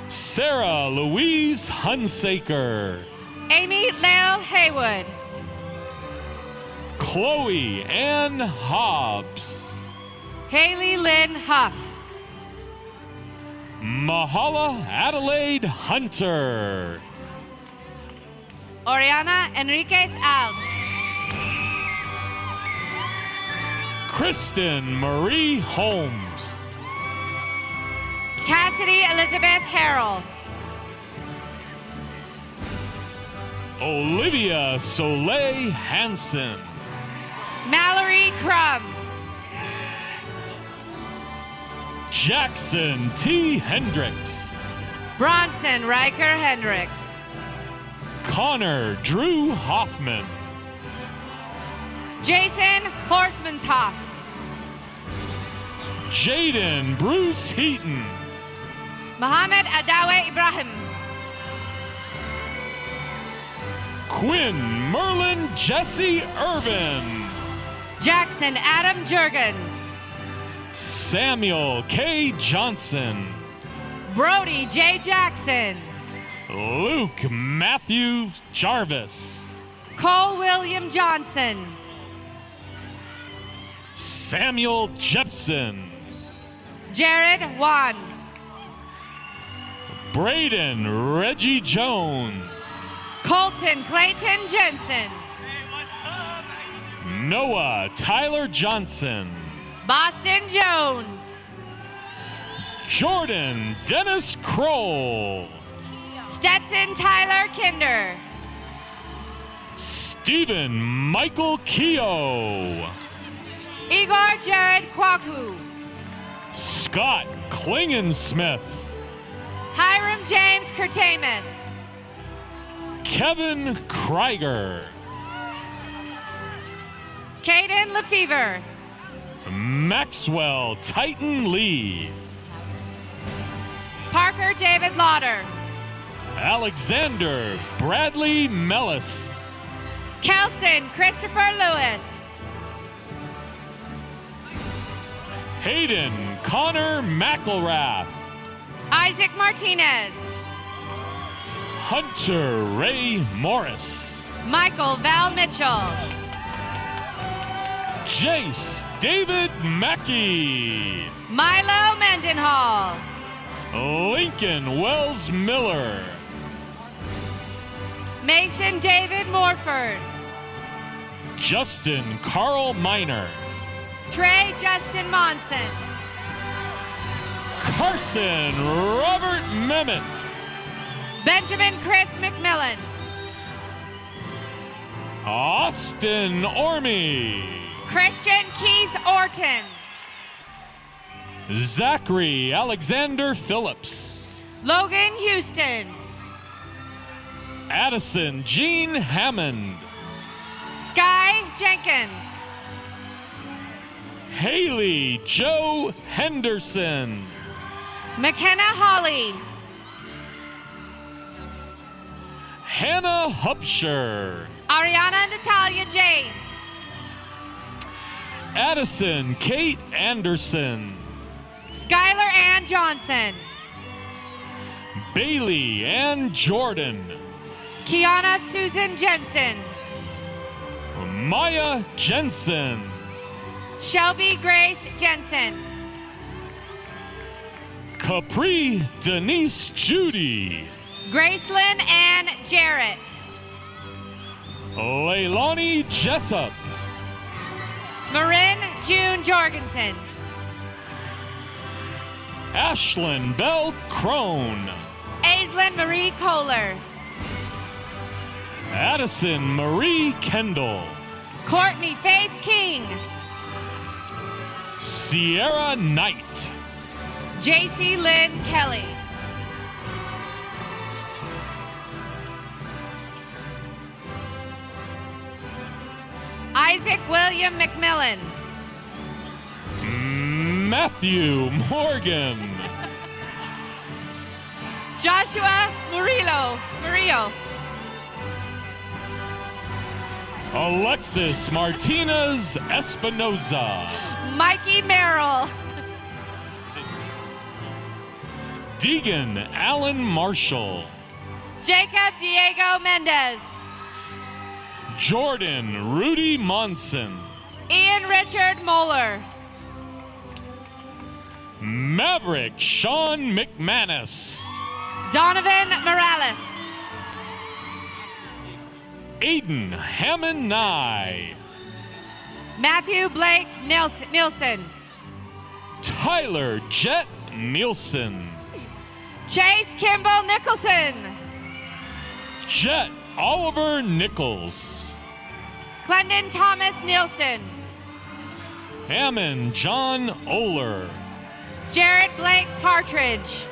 Sarah Louise Hunsaker. Amy Lale Haywood. Chloe Ann Hobbs. Haley Lynn Huff. Mahala Adelaide Hunter. Oriana Enriquez Al. Kristen Marie Holmes. Cassidy Elizabeth Harrell. Olivia Soleil Hansen. Mallory Crum. Jackson T. Hendricks. Bronson Riker Hendricks. Connor Drew Hoffman. Jason Horsemanshoff. Jaden Bruce Heaton. Mohammed Adawe Ibrahim. Quinn Merlin Jesse Irvin. Jackson Adam Jurgens. Samuel K. Johnson. Brody J. Jackson. Luke Matthew Jarvis. Cole William Johnson. Samuel Jepson. Jared Wan. Braden Reggie Jones. Colton Clayton Jensen. Noah Tyler Johnson. Boston Jones. Jordan Dennis Kroll. Stetson Tyler Kinder. Stephen Michael Keogh. Igor Jared Kwaku. Scott Klingensmith. Hiram James Curtamus. Kevin Krieger. Caden Lefevre. Maxwell Titan Lee. Parker David Lauder. Alexander Bradley Mellis. Kelson Christopher Lewis. Hayden Connor McElrath. Isaac Martinez. Hunter Ray Morris. Michael Val Mitchell. Jace David Mackey. Milo Mendenhall. Lincoln Wells Miller. Mason David Morford. Justin Carl Miner. Trey Justin Monson. Carson Robert Memmott. Benjamin Chris McMillan. Austin Orme. Christian Keith Orton. Zachary Alexander Phillips. Logan Houston. Addison Jean Hammond. Sky Jenkins. Haley Joe Henderson. McKenna Holly. Hannah Hupsher. Ariana Natalia James. Addison Kate Anderson. Skylar Ann Johnson. Bailey Ann Jordan. Kiana Susan Jensen. Maya Jensen. Shelby Grace Jensen. Capri Denise Judy. Gracelyn Ann Jarrett. Leilani Jessup. Marin June Jorgensen. Ashlyn Bell Crone. Aislinn Marie Kohler. Addison Marie Kendall. Courtney Faith King. Sierra Knight. JC Lynn Kelly. Isaac William McMillan. Matthew Morgan. Joshua Murillo. Alexis Martinez Espinoza. Mikey Merrill. Deegan Allen Marshall. Jacob Diego Mendez. Jordan Rudy Monson. Ian Richard Moeller. Maverick Sean McManus. Donovan Morales. Aiden Hammond Nye. Matthew Blake Nielsen. Tyler Jet Nielsen. Chase Kimball Nicholson. Jet Oliver Nichols. Clendon Thomas Nielsen. Hammond John Oler. Jared Blake Partridge.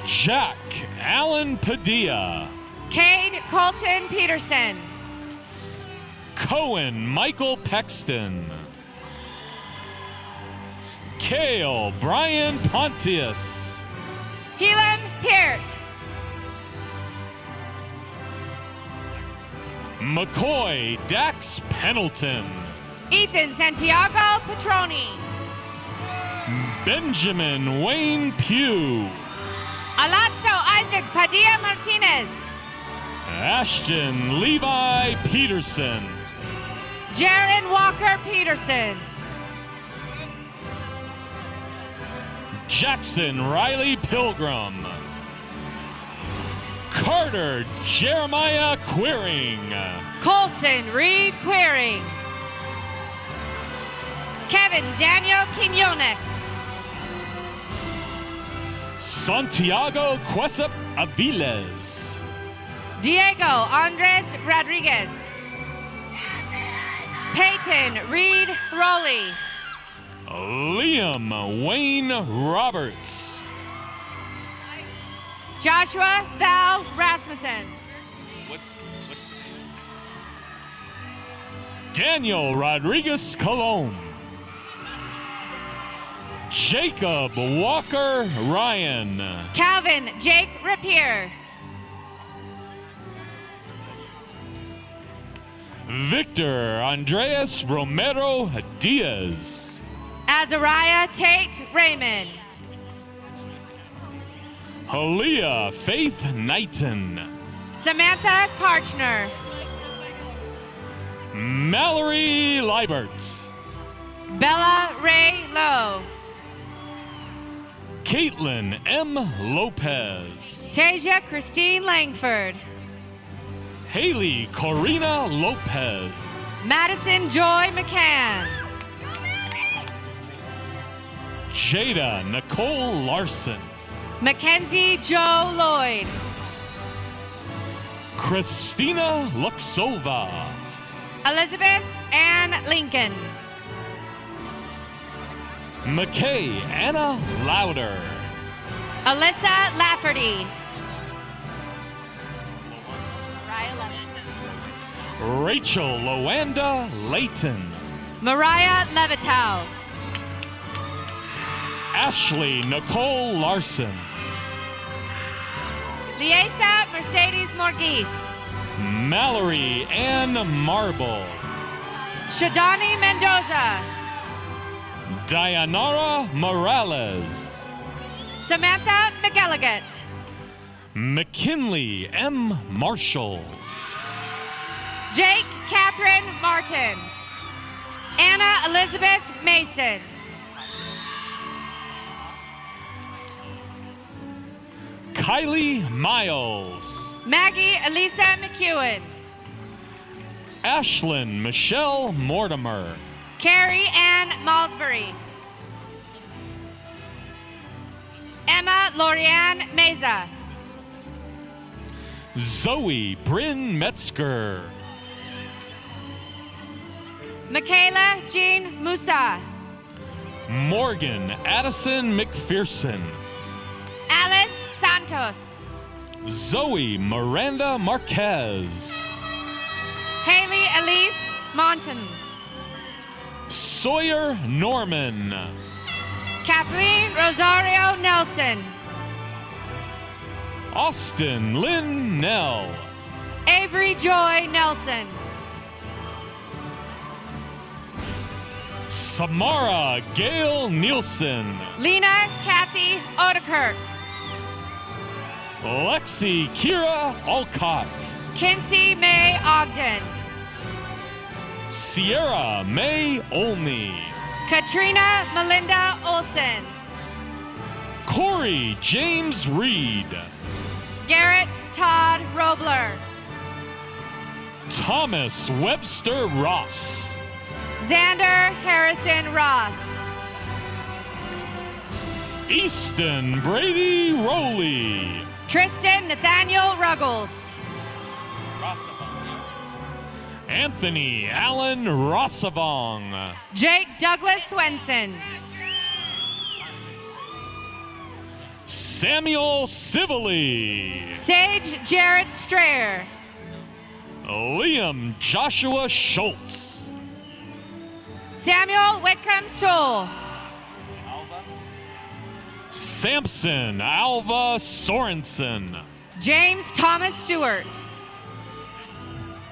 Jack Allen Padilla. Cade Colton Peterson. Cohen Michael Pexton. Kale Brian Pontius. Helam Peart. McCoy Dax Pendleton. Ethan Santiago Petroni. Benjamin Wayne Pugh. Alonso Isaac Padilla Martinez. Ashton Levi Peterson. Jaron Walker Peterson. Jackson Riley Pilgrim. Carter Jeremiah Queering. Colson Reed Queering. Kevin Daniel Quinones. Santiago Quesup Aviles. Diego Andres Rodriguez. Peyton Reed Rowley. Liam Wayne Roberts. Joshua Val Rasmussen. Daniel Rodriguez Colon. Jacob Walker Ryan. Calvin Jake Rapier. Victor Andreas Romero Diaz. Azariah Tate Raymond. Halia Faith Knighton. Samantha Karchner. Mallory Liebert. Bella Ray Lowe. Caitlin M. Lopez. Tasia Christine Langford. Haley Corina Lopez. Madison Joy McCann. Jada Nicole Larson. Mackenzie Joe Lloyd. Christina Luxova. Elizabeth Ann Lincoln. McKay Anna Lauder. Alyssa Lafferty. Rachel Loanda Layton. Mariah Levitow. Ashley Nicole Larson. Liesa Mercedes Morgis. Mallory Ann Marble. Shadani Mendoza. Dayanara Morales. Samantha McElligott. McKinley M. Marshall. Jake Catherine Martin. Anna Elizabeth Mason. Kylie Miles. Maggie Elisa McEwen. Ashlyn Michelle Mortimer. Carrie Ann Malsbury. Emma Lorianne Meza. Zoe Bryn Metzger. Michaela Jean Musa. Morgan Addison McPherson. Alice Santos. Zoe Miranda Marquez. Haley Elise Monton. Sawyer Norman. Kathleen Rosario Nelson. Austin Lynn Nell. Avery Joy Nelson. Samara Gail Nielsen. Lena Kathy Odekirk. Lexi Kira Alcott. Kinsey May Ogden. Sierra May Olney. Katrina Melinda Olson. Corey James Reed. Garrett Todd Robler. Thomas Webster Ross. Xander Harrison Ross. Easton Brady Rowley. Tristan Nathaniel Ruggles. Anthony Allen Rossavong. Jake Douglas Swenson. Samuel Civilly. Sage Jarrett Strayer. Liam Joshua Schultz. Samuel Whitcomb Soul. Samson Alva Sorensen. James Thomas Stewart.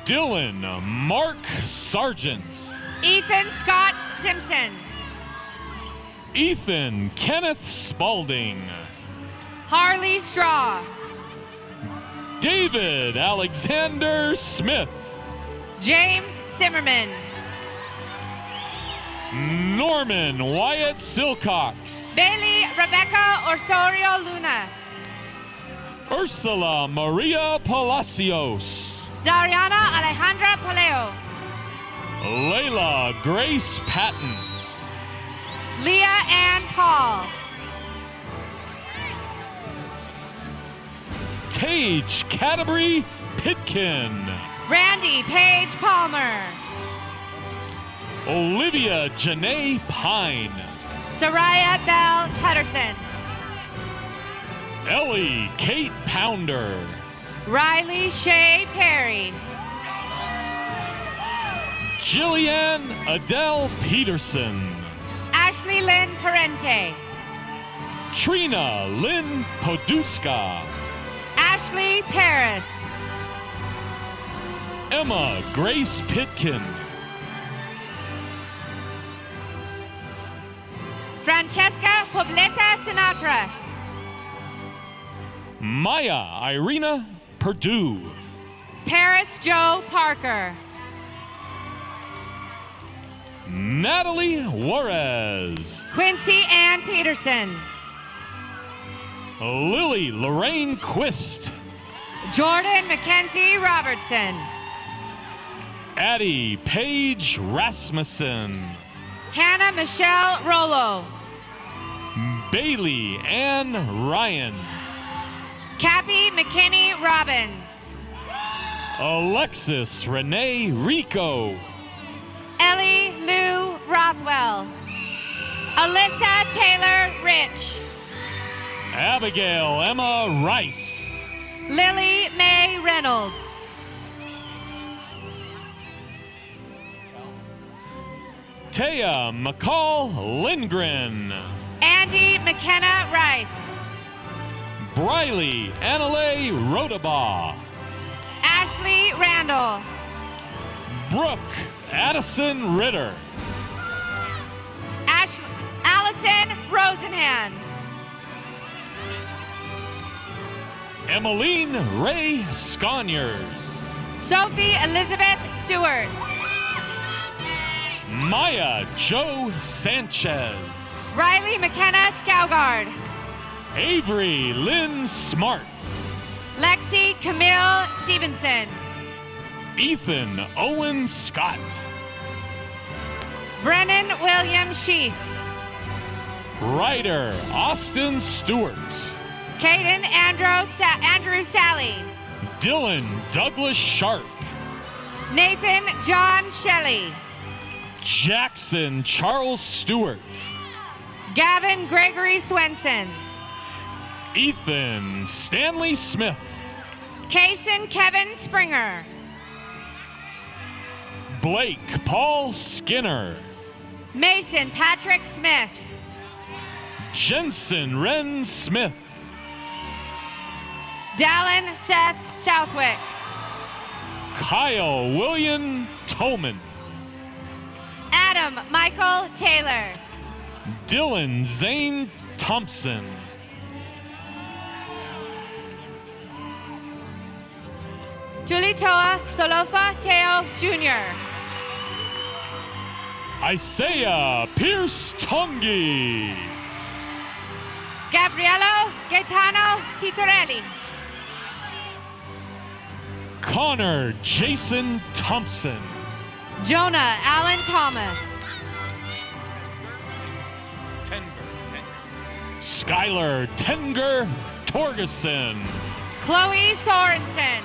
Dylan Mark Sargent. Ethan Scott Simpson. Ethan Kenneth Spalding. Harley Straw. David Alexander Smith. James Simmerman. Norman Wyatt Silcox. Bailey Rebecca Osorio Luna. Ursula Maria Palacios. Dariana Alejandra Poleo. Layla Grace Patton. Leah Ann Paul. Tage Canterbury Pitkin. Randy Page Palmer. Olivia Janae Pine. Soraya Bell Pedersen. Ellie Kate Pounder. Riley Shea Perry. Jillian Adele Peterson. Ashley Lynn Parente. Trina Lynn Poduska. Ashley Paris. Emma Grace Pitkin. Francesca Pobleta Sinatra. Maya Irina Perdue. Paris Joe Parker. Natalie Juarez. Quincy Ann Peterson. Lily Lorraine Quist. Jordan Mackenzie Robertson. Addie Paige Rasmussen. Hannah Michelle Rollo. Bailey Ann Ryan. Cappy McKinney Robbins. Alexis Renee Rico. Ellie Lou Rothwell. Alyssa Taylor Rich. Abigail Emma Rice. Lily Mae Reynolds. Taya McCall Lindgren. Andy McKenna Rice. Briley Annalay Rodabaugh. Ashley Randall. Brooke Addison Ritter. Allison Rosenhan. Emmeline Ray Sconyers. Sophie Elizabeth Stewart. Maya Joe Sanchez. Riley McKenna Scougard. Avery Lynn Smart. Lexi Camille Stevenson. Ethan Owen Scott. Brennan William Sheese. Ryder Austin Stewart. Caden Andrew Sally. Dylan Douglas Sharp. Nathan John Shelley. Jackson Charles Stewart. Gavin Gregory Swenson. Ethan Stanley Smith. Kaysen Kevin Springer. Blake Paul Skinner. Mason Patrick Smith. Jensen Wren Smith. Dallin Seth Southwick. Kyle William Tolman. Adam Michael Taylor. Dylan Zane Thompson. Tulitoa Solofa Teo Jr. Isaiah Pierce Tongi. Gabriello Gaetano Titorelli. Connor Jason Thompson. Jonah Allen Thomas. Skylar Tenger Torgerson. Chloe Sorensen.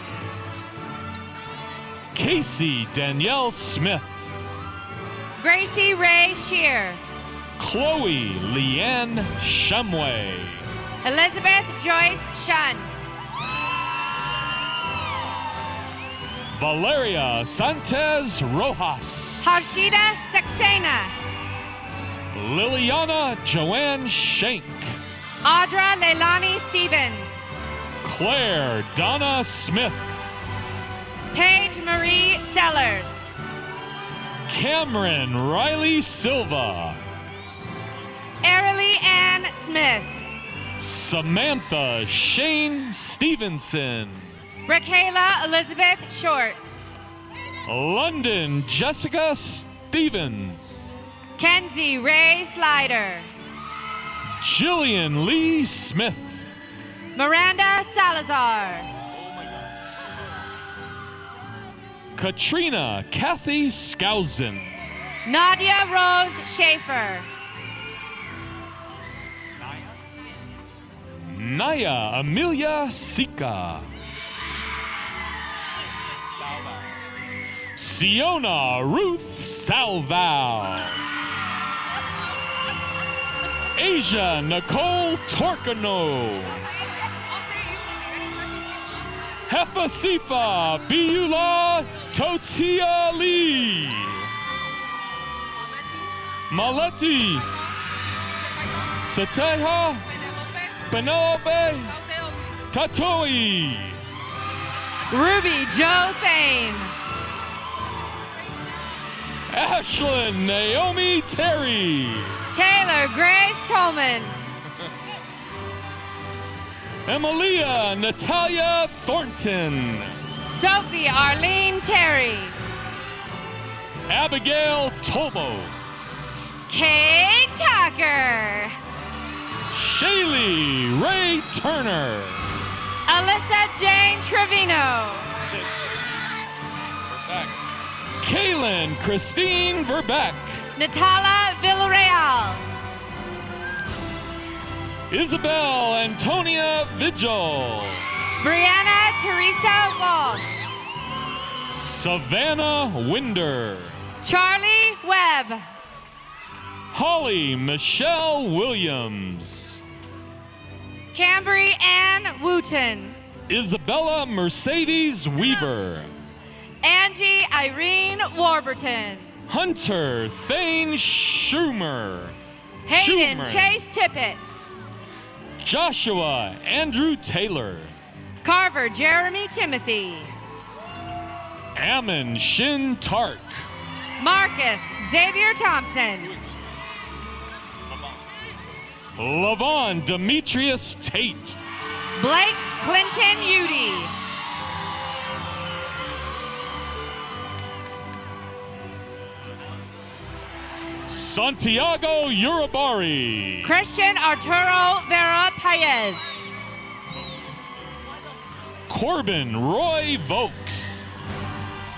Casey Danielle Smith. Gracie Ray Shear. Chloe Leanne Shumway. Elizabeth Joyce Shun. Valeria Santos Rojas. Harshida Saxena. Liliana Joanne Shank. Audra Leilani Stevens. Claire Donna Smith. Paige Marie Sellers. Cameron Riley Silva. Arilee Ann Smith. Samantha Shane Stevenson. Raquela Elizabeth Shorts. London Jessica Stevens. Kenzie Ray Slider. Jillian Lee Smith. Miranda Salazar. Katrina Kathy Skousen. Nadia Rose Schaefer. Naya Amelia Sika. Siona Ruth Salval. Asia Nicole Torcano. Hefasifa Biula Totia Lee. Maleti Sateha Penelope Tatoi. Ruby Joe Thane. Ashlyn Naomi Terry. Taylor Grace Tolman. Emilia Natalia Thornton. Sophie Arlene Terry. Abigail Tobo. Kate Tucker. Shaylee Ray Turner. Alyssa Jane Trevino. Kaylin Christine Verbeck. Natala Villarreal. Isabel Antonia Vigil. Brianna Teresa Walsh. Savannah Winder. Charlie Webb. Holly Michelle Williams. Cambry Ann Wooten. Isabella Mercedes Weaver. Angie Irene Warburton. Hunter Thane Schumer. Hayden Schumer. Chase Tippett. Joshua Andrew Taylor. Carver Jeremy Timothy. Ammon Shin Tark. Marcus Xavier Thompson. Lavon Demetrius Tate. Blake Clinton Udy. Santiago Urabari. Christian Arturo Vera Paez. Corbin Roy Vokes.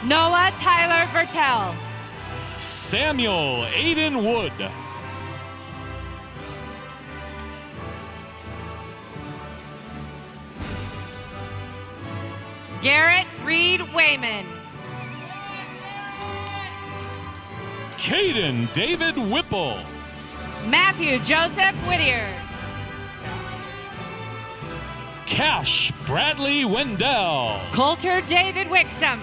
Noah Tyler Vertel. Samuel Aiden Wood. Garrett Reed Wayman. Caden David Whipple. Matthew Joseph Whittier. Cash Bradley Wendell. Coulter David Wixom.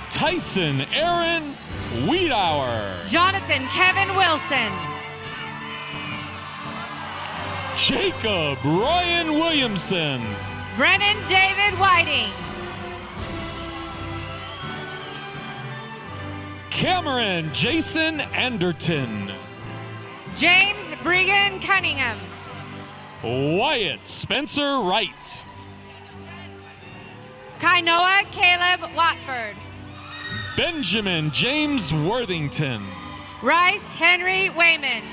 Tyson Aaron Wiedauer. Jonathan Kevin Wilson. Jacob Ryan Williamson. Brennan David Whiting. Cameron Jason Anderton. James Bregan Cunningham. Wyatt Spencer Wright. Kainoa Caleb Watford. Benjamin James Worthington. Rice Henry Wayman.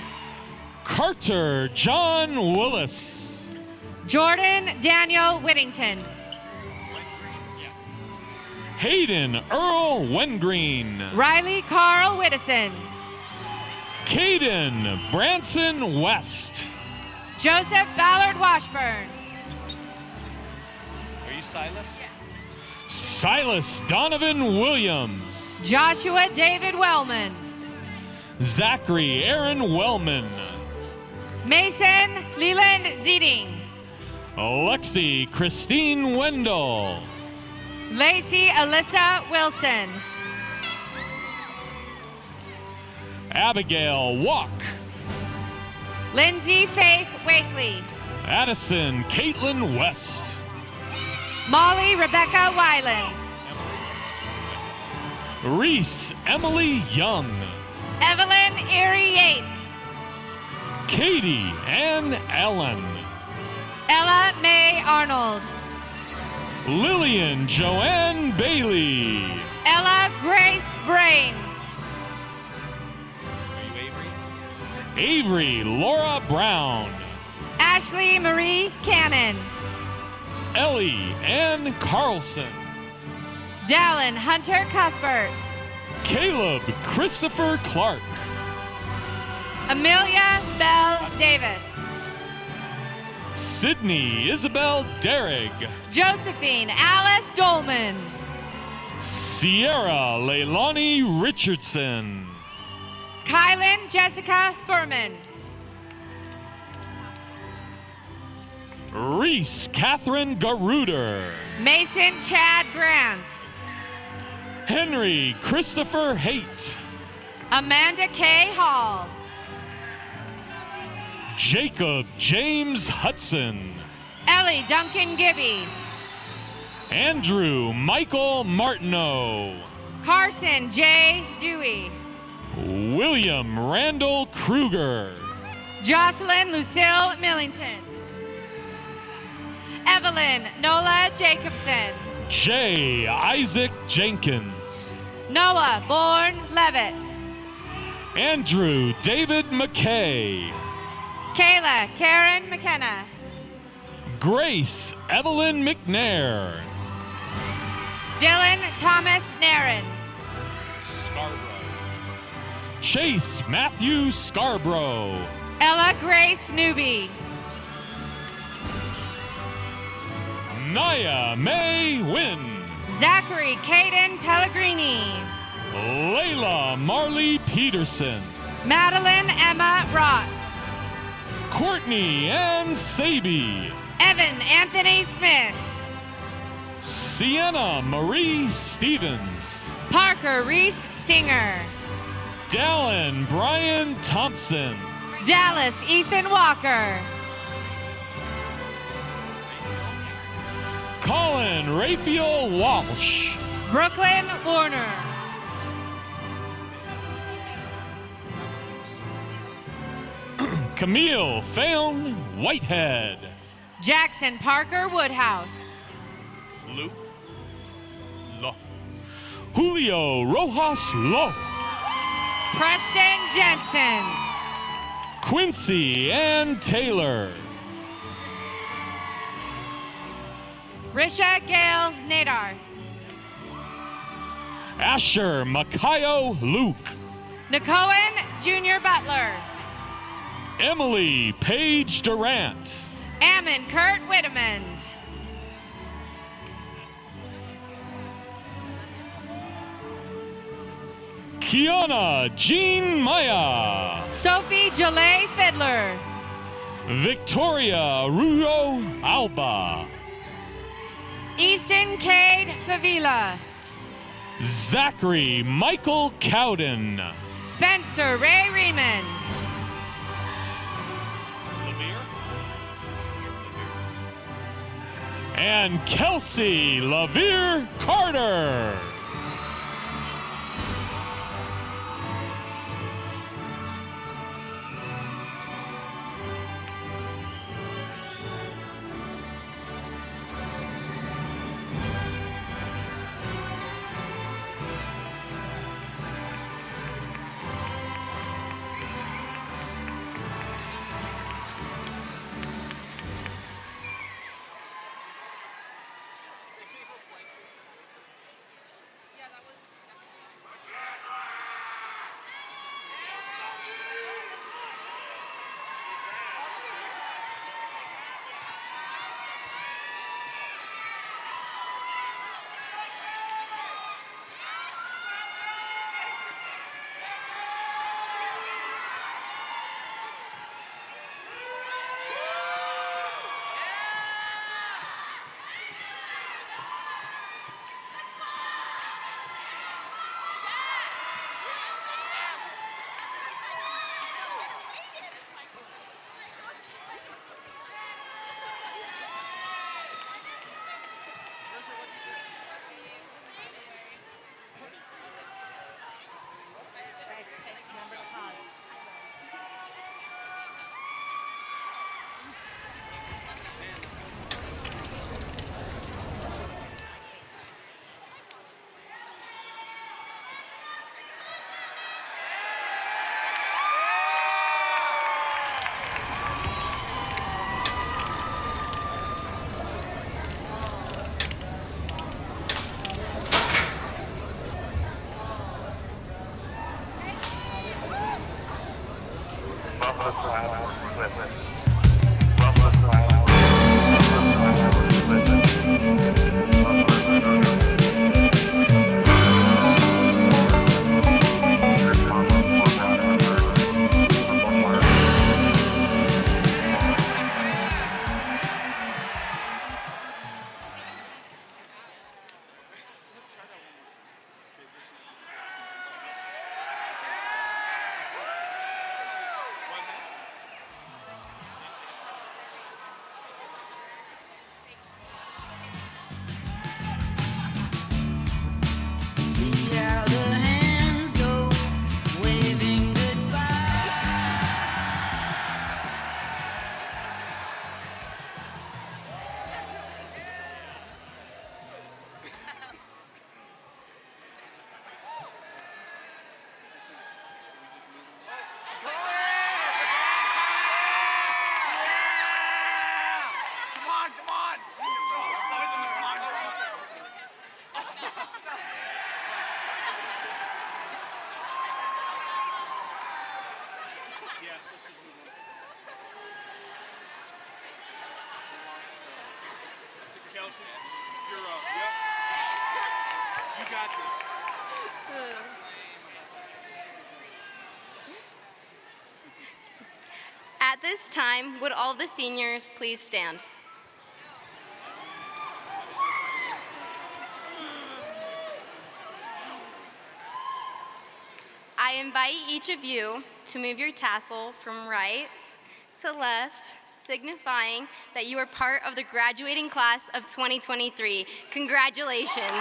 Carter John Willis. Jordan Daniel Whittington. Hayden Earl Wengreen. Riley Carl Whittison. Caden Branson West. Joseph Ballard Washburn. Are you Silas? Yes. Silas Donovan Williams. Joshua David Wellman. Zachary Aaron Wellman. Mason Leland Zeeding. Alexi Christine Wendell. Lacey Alyssa Wilson. Abigail Walk. Lindsay Faith Wakely. Addison Caitlin West. Molly Rebecca Wyland. Reese Emily Young. Evelyn Erie Yates. Katie Ann Allen. Ella Mae Arnold. Lillian Joanne Bailey. Ella Grace Brain. Avery Laura Brown. Ashley Marie Cannon. Ellie Ann Carlson. Dallin Hunter Cuthbert. Caleb Christopher Clark. Amelia Bell Davis. Sydney Isabel Derrig. Josephine Alice Dolman. Sierra Leilani Richardson. Kylan Jessica Furman. Reese Catherine Garuder. Mason Chad Grant. Henry Christopher Haight. Amanda K. Hall. Jacob James Hudson. Ellie Duncan Gibby. Andrew Michael Martineau. Carson J. Dewey. William Randall Kruger. Jocelyn Lucille Millington. Evelyn Nola Jacobson. J. Isaac Jenkins. Noah Bourne Levitt. Andrew David McKay. Kayla Karen McKenna. Grace Evelyn McNair. Dylan Thomas Naren. Chase Matthew Scarborough. Ella Grace Newby. Naya May Wynn. Zachary Caden Pellegrini. Layla Marley Peterson. Madeline Emma Rotz. Courtney Ann Saby. Evan Anthony Smith. Sienna Marie Stevens. Parker Reese Stinger. Dallin Brian Thompson. Dallas Ethan Walker. Colin Raphael Walsh. Brooklyn Warner. Camille Fayon Whitehead. Jackson Parker Woodhouse. Luke Lo. Julio Rojas Lo. Preston Jensen. Quincy Ann Taylor. Risha Gale Nadar. Asher Makayo Luke. Nicoen Jr. Butler. Emily Paige Durant. Ammon Kurt Whittemond. Kiana Jean Maya. Sophie Jalay Fiddler. Victoria Ruyo Alba. Easton Cade Favila. Zachary Michael Cowden. Spencer Ray Raymond. And Kelsey LaVere Carter. Buffalo Wild West. Buffalo Wild Kelsey, 0. Yep. You got this. At this time, would all the seniors please stand? I invite each of you to move your tassel from right to left, signifying that you are part of the graduating class of 2023. Congratulations.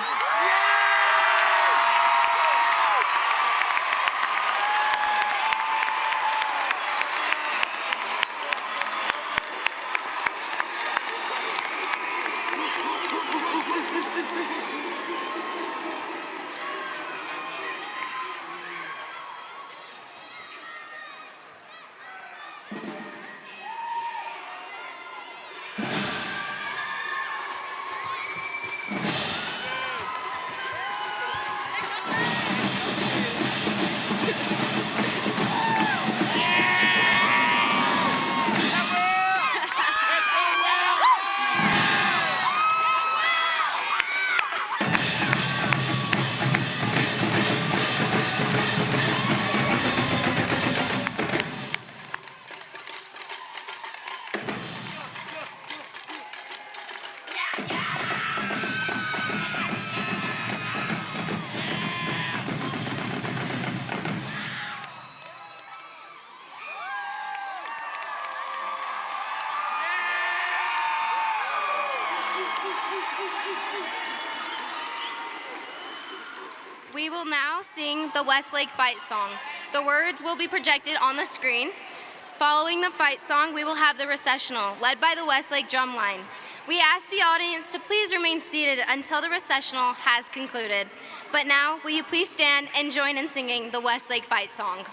We will now sing the Westlake fight song. The words will be projected on the screen. Following the fight song, we will have the recessional, led by the Westlake drum line. We ask the audience to please remain seated until the recessional has concluded. But now, will you please stand and join in singing the Westlake fight song?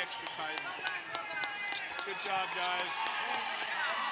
extra tight. Good job, guys.